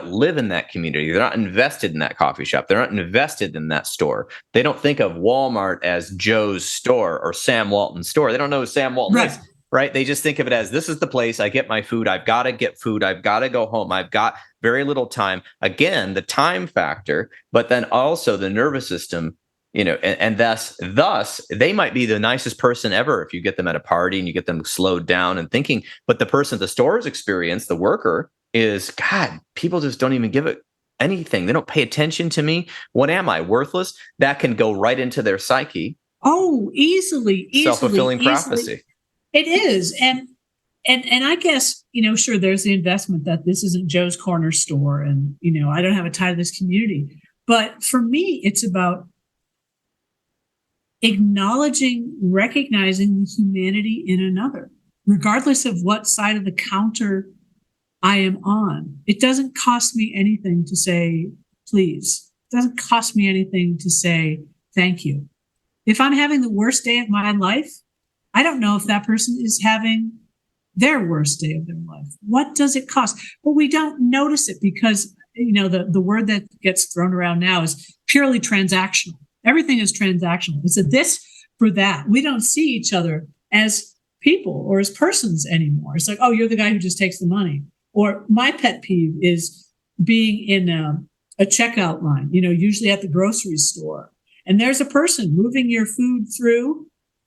live in that community. They're not invested in that coffee shop. They're not invested in that store. They don't think of Walmart as Joe's store or Sam Walton's store. They don't know who Sam Walton is. Right? They just think of it as, this is the place I get my food. I've got to get food. I've got to go home. I've got very little time. Again, the time factor, but then also the nervous system, and thus they might be the nicest person ever if you get them at a party and you get them slowed down and thinking. But the person at the store's experience, the worker, is, God, people just don't even give it anything. They don't pay attention to me. What am I? Worthless? That can go right into their psyche. Oh, easily. Self-fulfilling prophecy. It is. And I guess, sure, there's the investment that this isn't Joe's corner store and, I don't have a tie to this community. But for me, it's about acknowledging, recognizing the humanity in another, regardless of what side of the counter I am on. It doesn't cost me anything to say, please. It doesn't cost me anything to say, thank you. If I'm having the worst day of my life, I don't know if that person is having their worst day of their life. What does it cost? But we don't notice it because, the word that gets thrown around now is purely transactional. Everything is transactional. It's a this for that. We don't see each other as people or as persons anymore. It's like, oh, you're the guy who just takes the money. Or my pet peeve is being in a checkout line, usually at the grocery store. And there's a person moving your food through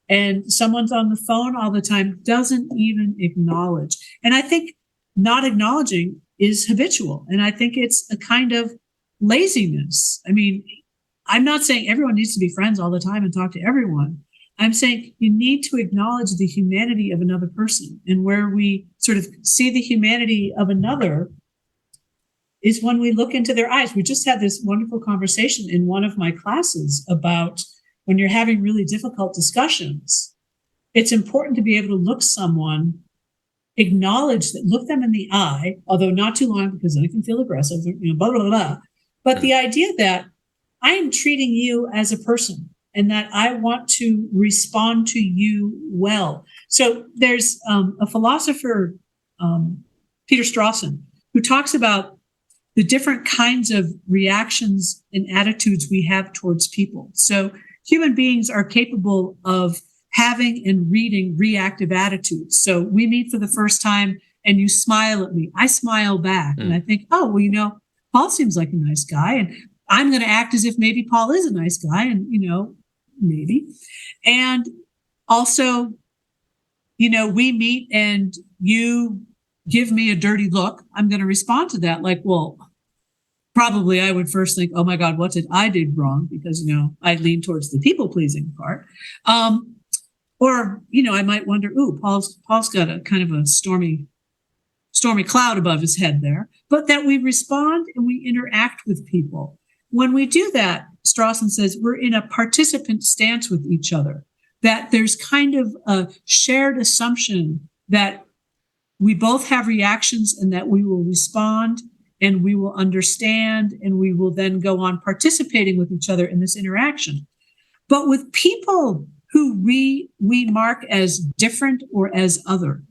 and someone's on the phone all the time, doesn't even acknowledge. And I think not acknowledging is habitual. And I think it's a kind of laziness. I mean, I'm not saying everyone needs to be friends all the time and talk to everyone. I'm saying you need to acknowledge the humanity of another person. And where we sort of see the humanity of another is when we look into their eyes. We just had this wonderful conversation in one of my classes about when you're having really difficult discussions, it's important to be able to look someone, acknowledge that, look them in the eye, although not too long because then it can feel aggressive, blah, blah, blah. But the idea that I am treating you as a person and that I want to respond to you well. So there's a philosopher, Peter Strawson, who talks about the different kinds of reactions and attitudes we have towards people. So human beings are capable of having and reading reactive attitudes. So we meet for the first time and you smile at me. I smile back and I think, oh, well, Paul seems like a nice guy. And I'm going to act as if maybe Paul is a nice guy and, maybe. And also, we meet and you give me a dirty look. I'm going to respond to that like, well, probably I would first think, oh my God, what did I do wrong? Because, I lean towards the people pleasing part. Or, I might wonder, ooh, Paul's got a kind of a stormy cloud above his head there, but that we respond and we interact with people. When we do that, Strawson says, we're in a participant stance with each other, that there's kind of a shared assumption that we both have reactions and that we will respond and we will understand and we will then go on participating with each other in this interaction. But with people who we mark as different or as other,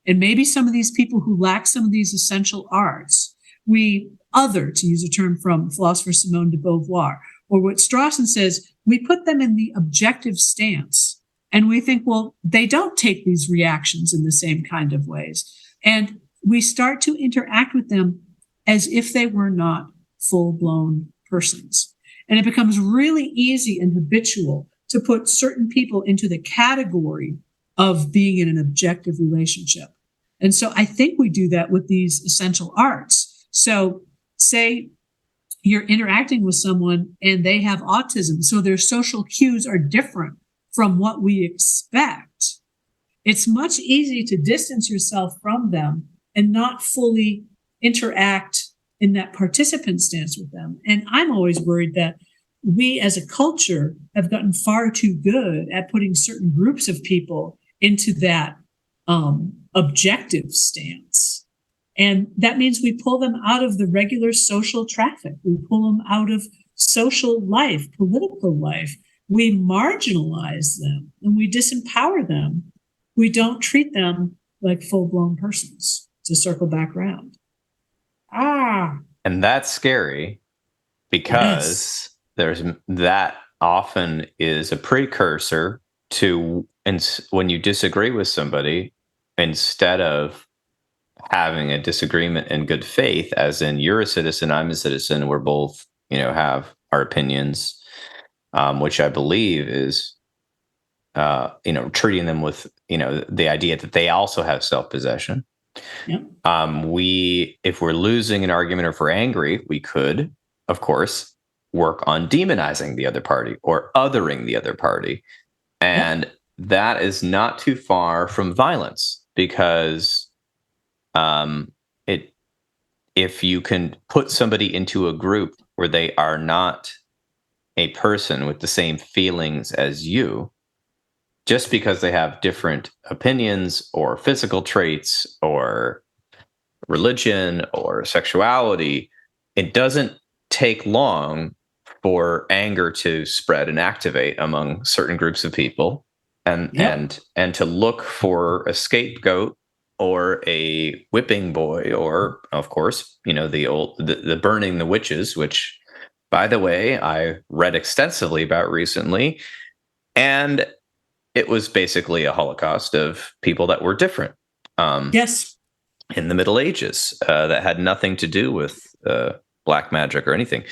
and maybe some of these people who lack some of these essential arts, we other, to use a term from philosopher Simone de Beauvoir, or what Strawson says, we put them in the objective stance. And we think, well, they don't take these reactions in the same kind of ways. And we start to interact with them as if they were not full-blown persons. And it becomes really easy and habitual to put certain people into the category of being in an objective relationship. And so I think we do that with these essential arts. So say you're interacting with someone and they have autism, so their social cues are different from what we expect. It's much easier to distance yourself from them and not fully interact in that participant stance with them. And I'm always worried that we as a culture have gotten far too good at putting certain groups of people into that objective stance. And that means we pull them out of the regular social traffic. We pull them out of social life, political life. We marginalize them and we disempower them. We don't treat them like full-blown persons, to circle back around. And that's scary because there's that often is a precursor to, and when you disagree with somebody, instead of having a disagreement in good faith, as in you're a citizen, I'm a citizen, we're both, have our opinions, which I believe is, treating them with, the idea that they also have self-possession. Yep. If we're losing an argument or if we're angry, we could, of course, work on demonizing the other party or othering the other party. And that is not too far from violence because if you can put somebody into a group where they are not a person with the same feelings as you, just because they have different opinions or physical traits or religion or sexuality, it doesn't take long for anger to spread and activate among certain groups of people, and Yep. and to look for a scapegoat or a whipping boy, or of course, the burning the witches, which, by the way, I read extensively about recently. And it was basically a holocaust of people that were different. Um, Yes. in the Middle Ages, that had nothing to do with black magic or anything,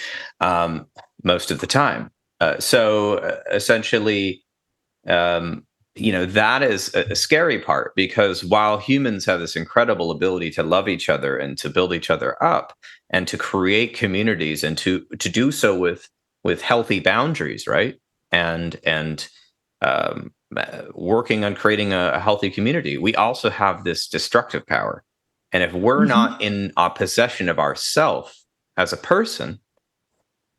most of the time. Essentially, that is a scary part, because while humans have this incredible ability to love each other and to build each other up and to create communities, and to do so with healthy boundaries, right? And working on creating a healthy community, we also have this destructive power. And if we're Mm-hmm. not in a possession of ourself as a person,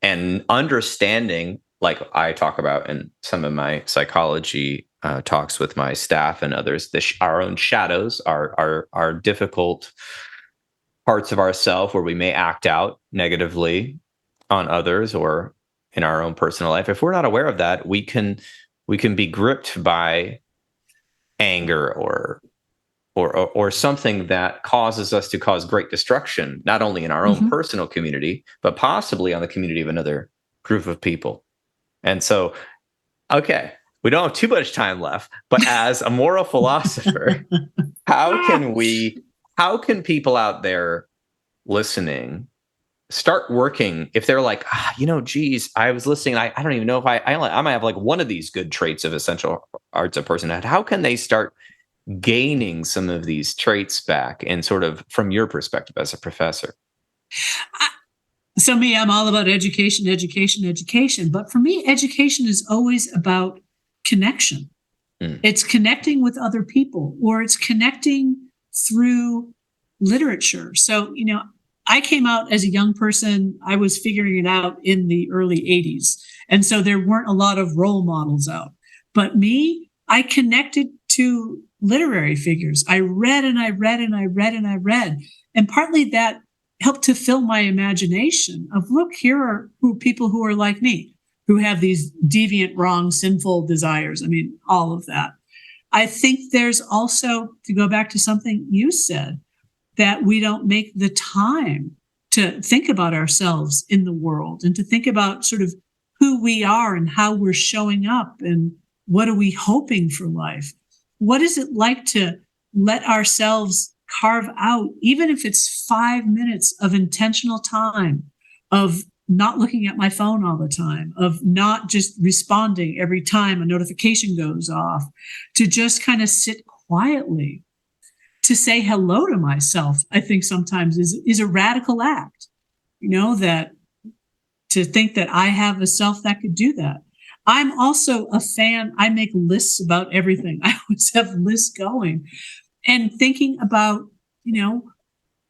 and understanding, like I talk about in some of my psychology talks with my staff and others, our own shadows, our difficult parts of ourself where we may act out negatively on others or in our own personal life. If we're not aware of that, we can be gripped by anger or something that causes us to cause great destruction, not only in our own Mm-hmm. personal community, but possibly on the community of another group of people. And so, okay, we don't have too much time left, but as a moral philosopher, how can people out there listening start working if they're like, geez, I was listening, I don't even know if I might have like one of these good traits of essential arts of personhood. How can they start gaining some of these traits back, and sort of from your perspective as a professor? So me, I'm all about education, education, education. But for me, education is always about connection. Mm. It's connecting with other people, or it's connecting through literature. So, I came out as a young person. I was figuring it out in the early 80s. And so there weren't a lot of role models out. But me, I connected to literary figures. I read and I read and I read and I read. And partly that helped to fill my imagination of, look, here are people who are like me, who have these deviant, wrong, sinful desires. I mean, all of that. I think there's also, to go back to something you said, that we don't make the time to think about ourselves in the world, and to think about sort of who we are and how we're showing up, and what are we hoping for life? What is it like to let ourselves carve out, even if it's 5 minutes of intentional time, of not looking at my phone all the time, of not just responding every time a notification goes off, to just kind of sit quietly, to say hello to myself, I think sometimes is a radical act, that to think that I have a self that could do that. I'm also a fan. I make lists about everything. I always have lists going, and thinking about,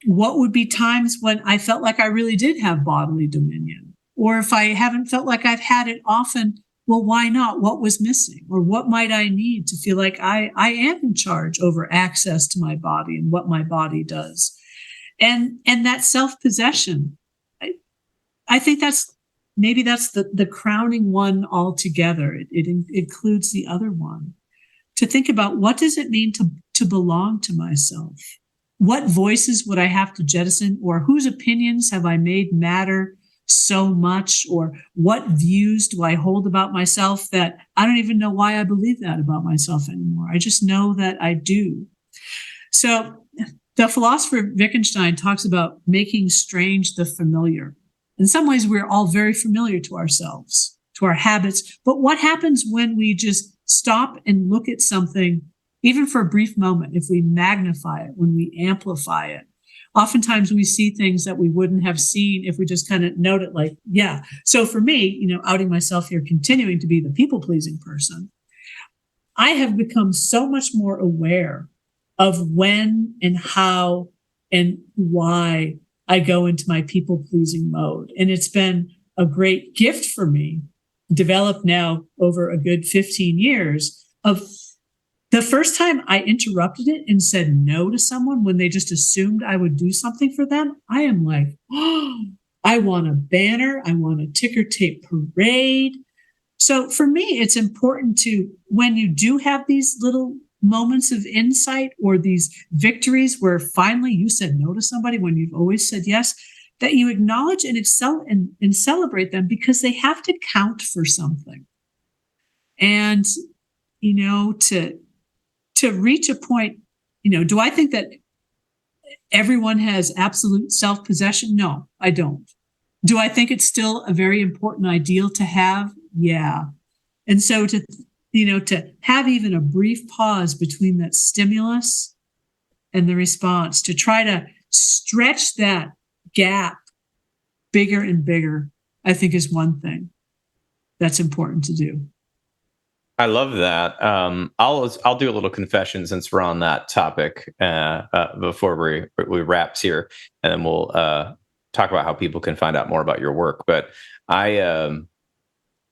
what would be times when I felt like I really did have bodily dominion, or if I haven't felt like I've had it often, well, why not? What was missing? Or what might I need to feel like I am in charge over access to my body and what my body does? And that self-possession, I think that's the crowning one altogether. It includes the other one. To think about, what does it mean to belong to myself? What voices would I have to jettison, or whose opinions have I made matter so much, or what views do I hold about myself that I don't even know why I believe that about myself anymore? I just know that I do. So the philosopher Wittgenstein talks about making strange the familiar. In some ways, we're all very familiar to ourselves, to our habits. But what happens when we just stop and look at something, even for a brief moment, if we magnify it, when we amplify it? Oftentimes we see things that we wouldn't have seen if we just kind of note it, like, yeah. So for me, outing myself here, continuing to be the people-pleasing person, I have become so much more aware of when and how and why I go into my people-pleasing mode. And it's been a great gift for me developed now over a good 15 years of the first time I interrupted it and said no to someone when they just assumed I would do something for them, I am like, oh, I want a banner. I want a ticker tape parade. So for me, it's important to, when you do have these little moments of insight or these victories where finally you said no to somebody when you've always said yes, that you acknowledge and excel and celebrate them, because they have to count for something. And, to reach a point, do I think that everyone has absolute self-possession? No, I don't. Do I think it's still a very important ideal to have? Yeah. And so to have even a brief pause between that stimulus and the response, to try to stretch that gap bigger and bigger, I think is one thing that's important to do. I love that. I'll do a little confession since we're on that topic before we wraps here, and then we'll talk about how people can find out more about your work. But I,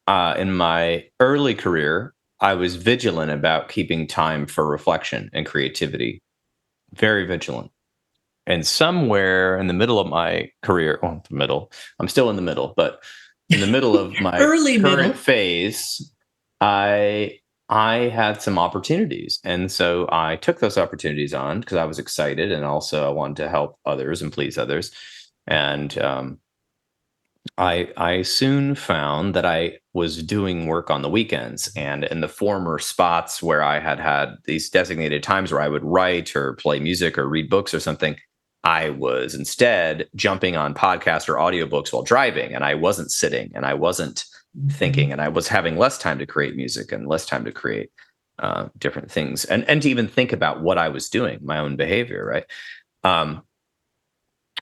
in my early career, I was vigilant about keeping time for reflection and creativity. Very vigilant. And somewhere in the middle of my career, I'm still in the middle, but in the middle of my current phase, I had some opportunities. And so I took those opportunities on because I was excited, and also I wanted to help others and please others. And I soon found that I was doing work on the weekends, and in the former spots where I had these designated times where I would write or play music or read books or something, I was instead jumping on podcasts or audiobooks while driving, and I wasn't sitting, and I wasn't thinking, and I was having less time to create music and less time to create different things, and to even think about what I was doing, my own behavior, right?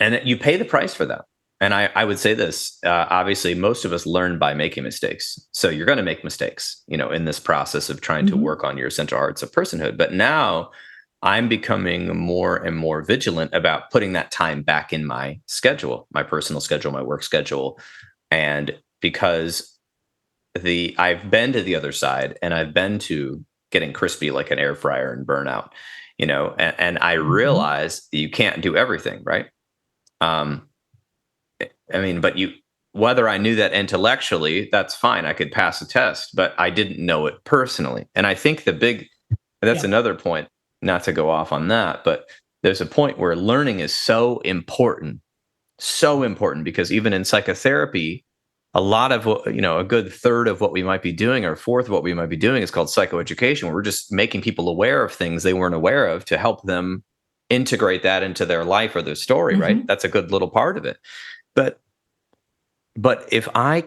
And you pay the price for that. And I would say this, obviously, most of us learn by making mistakes. So you're going to make mistakes, in this process of trying to work on your essential arts of personhood. But now I'm becoming more and more vigilant about putting that time back in my schedule, my personal schedule, my work schedule. And because I've been to the other side, and I've been to getting crispy like an air fryer and burnout, and I realize you can't do everything, right? But whether I knew that intellectually, that's fine. I could pass a test, but I didn't know it personally. And I think that's another point, not to go off on that, but there's a point where learning is so important because even in psychotherapy, a lot of what, a good third of what we might be doing, or fourth of what we might be doing, is called psychoeducation, where we're just making people aware of things they weren't aware of to help them integrate that into their life or their story, right? That's a good little part of it. But if I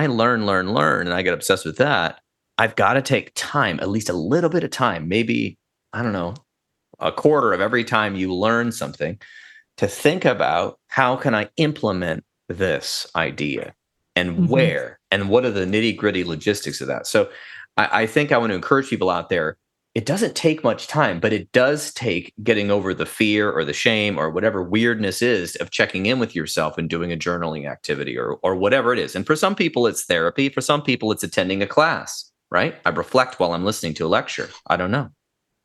learn, and I get obsessed with that, I've got to take time, at least a little bit of time, maybe, I don't know, a quarter of every time you learn something, to think about how can I implement this idea, and where, and what are the nitty gritty logistics of that. So I think I want to encourage people out there. It doesn't take much time, but it does take getting over the fear or the shame or whatever weirdness is of checking in with yourself and doing a journaling activity or whatever it is. And for some people, it's therapy. For some people, it's attending a class, right? I reflect while I'm listening to a lecture. I don't know.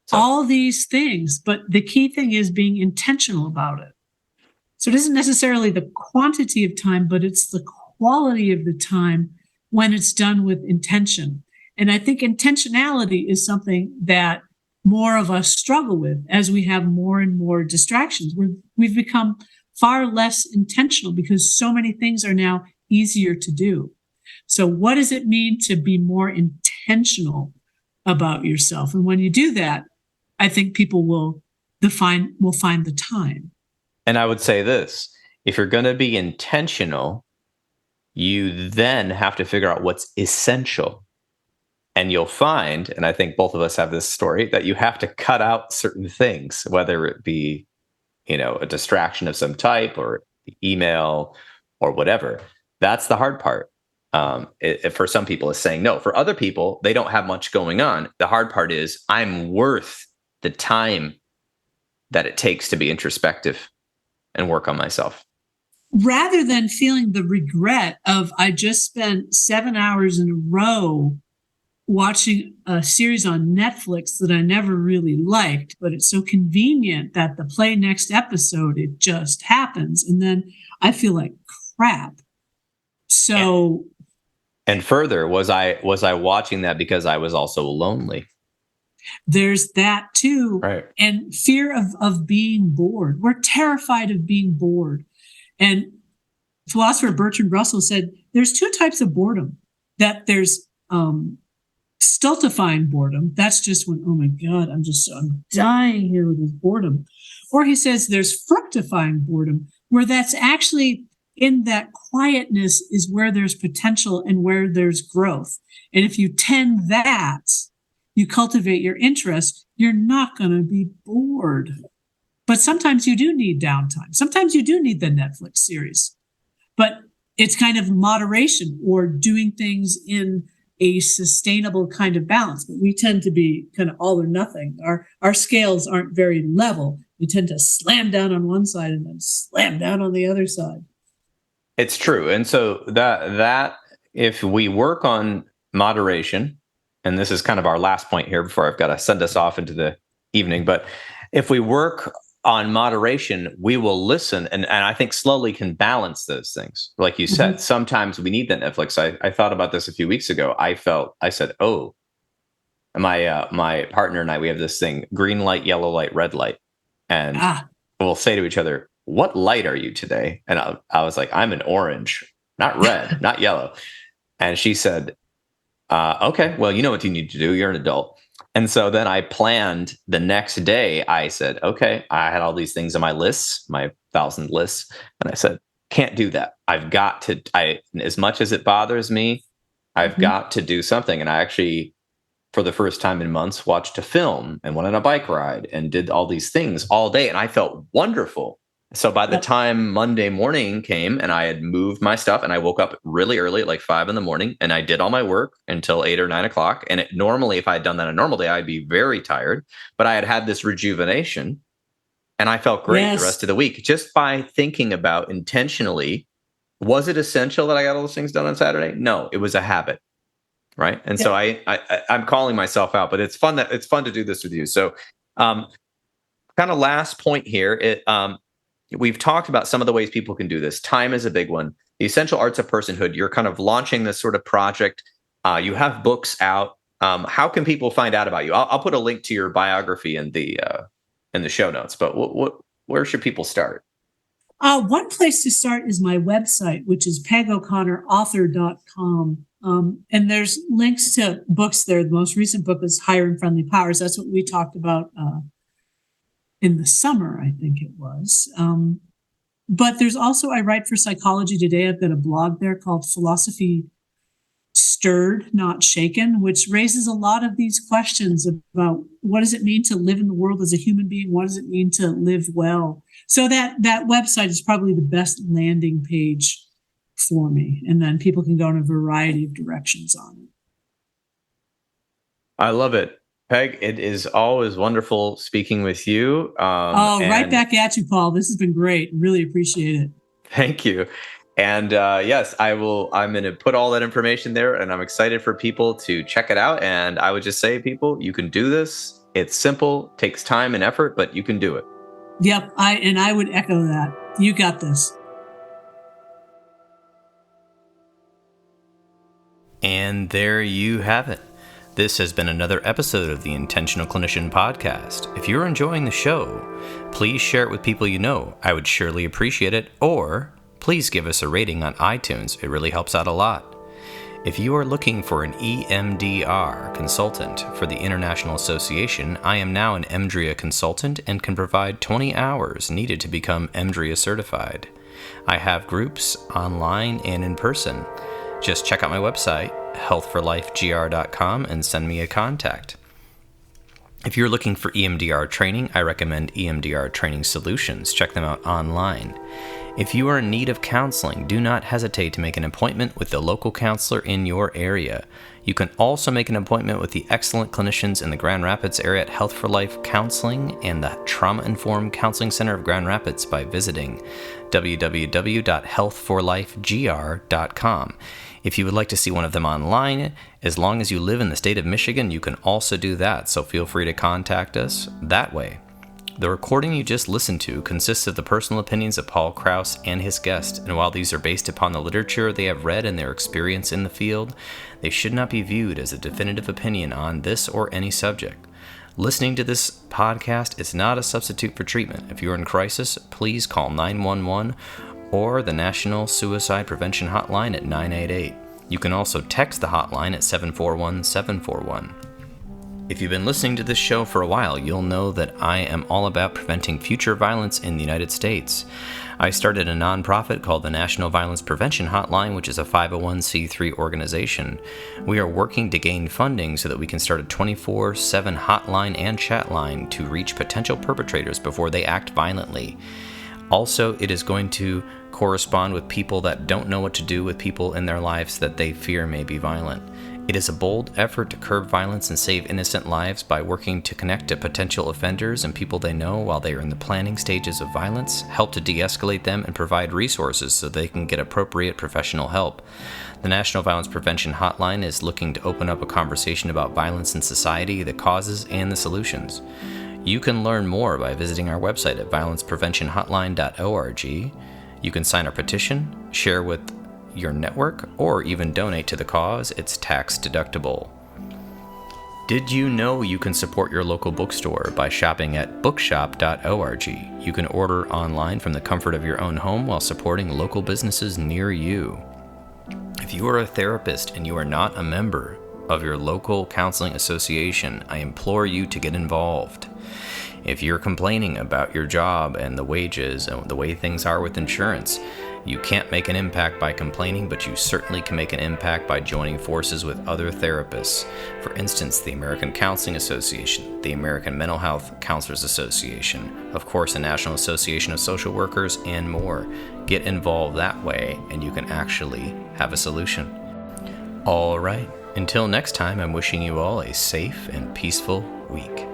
So, all these things, but the key thing is being intentional about it. So it isn't necessarily the quantity of time, but it's the quality of the time when it's done with intention. And I think intentionality is something that more of us struggle with as we have more and more distractions. We've become far less intentional because so many things are now easier to do. So what does it mean to be more intentional about yourself? And when you do that, I think people will find the time. And I would say this, if you're going to be intentional, you then have to figure out what's essential. And you'll find, and I think both of us have this story, that you have to cut out certain things, whether it be, a distraction of some type or email or whatever. That's the hard part. For some people, it's saying no. For other people, they don't have much going on. The hard part is, I'm worth the time that it takes to be introspective and work on myself. rather than feeling the regret of, I just spent 7 hours in a row watching a series on Netflix that I never really liked, but it's so convenient that the play next episode, it just happens. And then I feel like crap. So, and further, was I watching that because I was also lonely? there's that too. Right. And fear of being bored. We're terrified of being bored. And philosopher Bertrand Russell said there's two types of boredom. That there's stultifying boredom. That's just when, oh my God, I'm dying here with this boredom. Or he says there's fructifying boredom, where that's actually in that quietness is where there's potential and where there's growth. And if you tend that, you cultivate your interest, you're not going to be bored. But sometimes you do need downtime. Sometimes you do need the Netflix series. But it's kind of moderation or doing things in a sustainable kind of balance. But we tend to be kind of all or nothing. Our scales aren't very level. We tend to slam down on one side and then slam down on the other side. It's true. And so that if we work on moderation, and this is kind of our last point here before I've got to send us off into the evening, but if we work on moderation, we will listen and I think slowly can balance those things. Like you said, sometimes we need that Netflix. I thought about this a few weeks ago. I said, oh, my partner and I, we have this thing, green light, yellow light, red light. And we'll say to each other, what light are you today? And I was like, I'm an orange, not red, not yellow. And she said, okay, well, you know what you need to do. You're an adult. And so then I planned the next day. I said, okay, I had all these things on my lists, my 1,000 lists. And I said, can't do that. I've got to, as much as it bothers me, I've got to do something. And I actually, for the first time in months, watched a film and went on a bike ride and did all these things all day. And I felt wonderful. So by the time Monday morning came and I had moved my stuff and I woke up really early at like 5 a.m. and I did all my work until 8 or 9 o'clock. And normally, if I had done that on a normal day, I'd be very tired, but I had this rejuvenation and I felt great the rest of the week just by thinking about intentionally, was it essential that I got all those things done on Saturday? No, it was a habit. Right. And so I'm calling myself out, but it's fun to do this with you. So kind of last point here, we've talked about some of the ways people can do this. Time is a big one. The Essential Arts of Personhood, you're kind of launching this sort of project. You have books out. How can people find out about you? I'll put a link to your biography in the show notes, but where should people start? One place to start is my website, which is pegoconnorauthor.com. And there's links to books there. The most recent book is Higher and Friendly Powers. That's what we talked about in the summer, I think it was. But there's also, I write for Psychology Today. I've got a blog there called Philosophy Stirred, Not Shaken, which raises a lot of these questions about what does it mean to live in the world as a human being? What does it mean to live well? So that website is probably the best landing page for me. And then people can go in a variety of directions on it. I love it. Peg, it is always wonderful speaking with you. Right back at you, Paul. This has been great. Really appreciate it. Thank you. And yes, I'm going to put all that information there, and I'm excited for people to check it out. And I would just say, people, you can do this. It's simple, takes time and effort, but you can do it. Yep. I would echo that. You got this. And there you have it. This has been another episode of the Intentional Clinician podcast. If you're enjoying the show, please share it with people you know. I would surely appreciate it. Or please give us a rating on iTunes. It really helps out a lot. If you are looking for an EMDR consultant for the International Association, I am now an EMDRIA consultant and can provide 20 hours needed to become EMDRIA certified. I have groups online and in person. Just check out my website, healthforlifegr.com, and send me a contact. If you're looking for EMDR training, I recommend EMDR Training Solutions. Check them out online. If you are in need of counseling, do not hesitate to make an appointment with the local counselor in your area. You can also make an appointment with the excellent clinicians in the Grand Rapids area at Health for Life Counseling and the Trauma Informed Counseling Center of Grand Rapids by visiting www.healthforlifegr.com. If you would like to see one of them online, as long as you live in the state of Michigan, you can also do that, so feel free to contact us that way. The recording you just listened to consists of the personal opinions of Paul Krauss and his guest, and while these are based upon the literature they have read and their experience in the field, they should not be viewed as a definitive opinion on this or any subject. Listening to this podcast is not a substitute for treatment. If you are in crisis, please call 911 or the National Suicide Prevention Hotline at 988. You can also text the hotline at 741-741. If you've been listening to this show for a while, you'll know that I am all about preventing future violence in the United States. I started a nonprofit called the National Violence Prevention Hotline, which is a 501c3 organization. We are working to gain funding so that we can start a 24/7 hotline and chat line to reach potential perpetrators before they act violently. Also, it is going to correspond with people that don't know what to do with people in their lives that they fear may be violent. It is a bold effort to curb violence and save innocent lives by working to connect to potential offenders and people they know while they are in the planning stages of violence, help to de-escalate them, and provide resources so they can get appropriate professional help. The National Violence Prevention Hotline is looking to open up a conversation about violence in society, the causes, and the solutions. You can learn more by visiting our website at violencepreventionhotline.org. You can sign our petition, share with your network, or even donate to the cause. It's tax deductible. Did you know you can support your local bookstore by shopping at bookshop.org? You can order online from the comfort of your own home while supporting local businesses near you. If you are a therapist and you are not a member of your local counseling association, I implore you to get involved. If you're complaining about your job and the wages and the way things are with insurance, you can't make an impact by complaining, but you certainly can make an impact by joining forces with other therapists. For instance, the American Counseling Association, the American Mental Health Counselors Association, of course, the National Association of Social Workers, and more. Get involved that way, and you can actually have a solution. All right, until next time, I'm wishing you all a safe and peaceful week.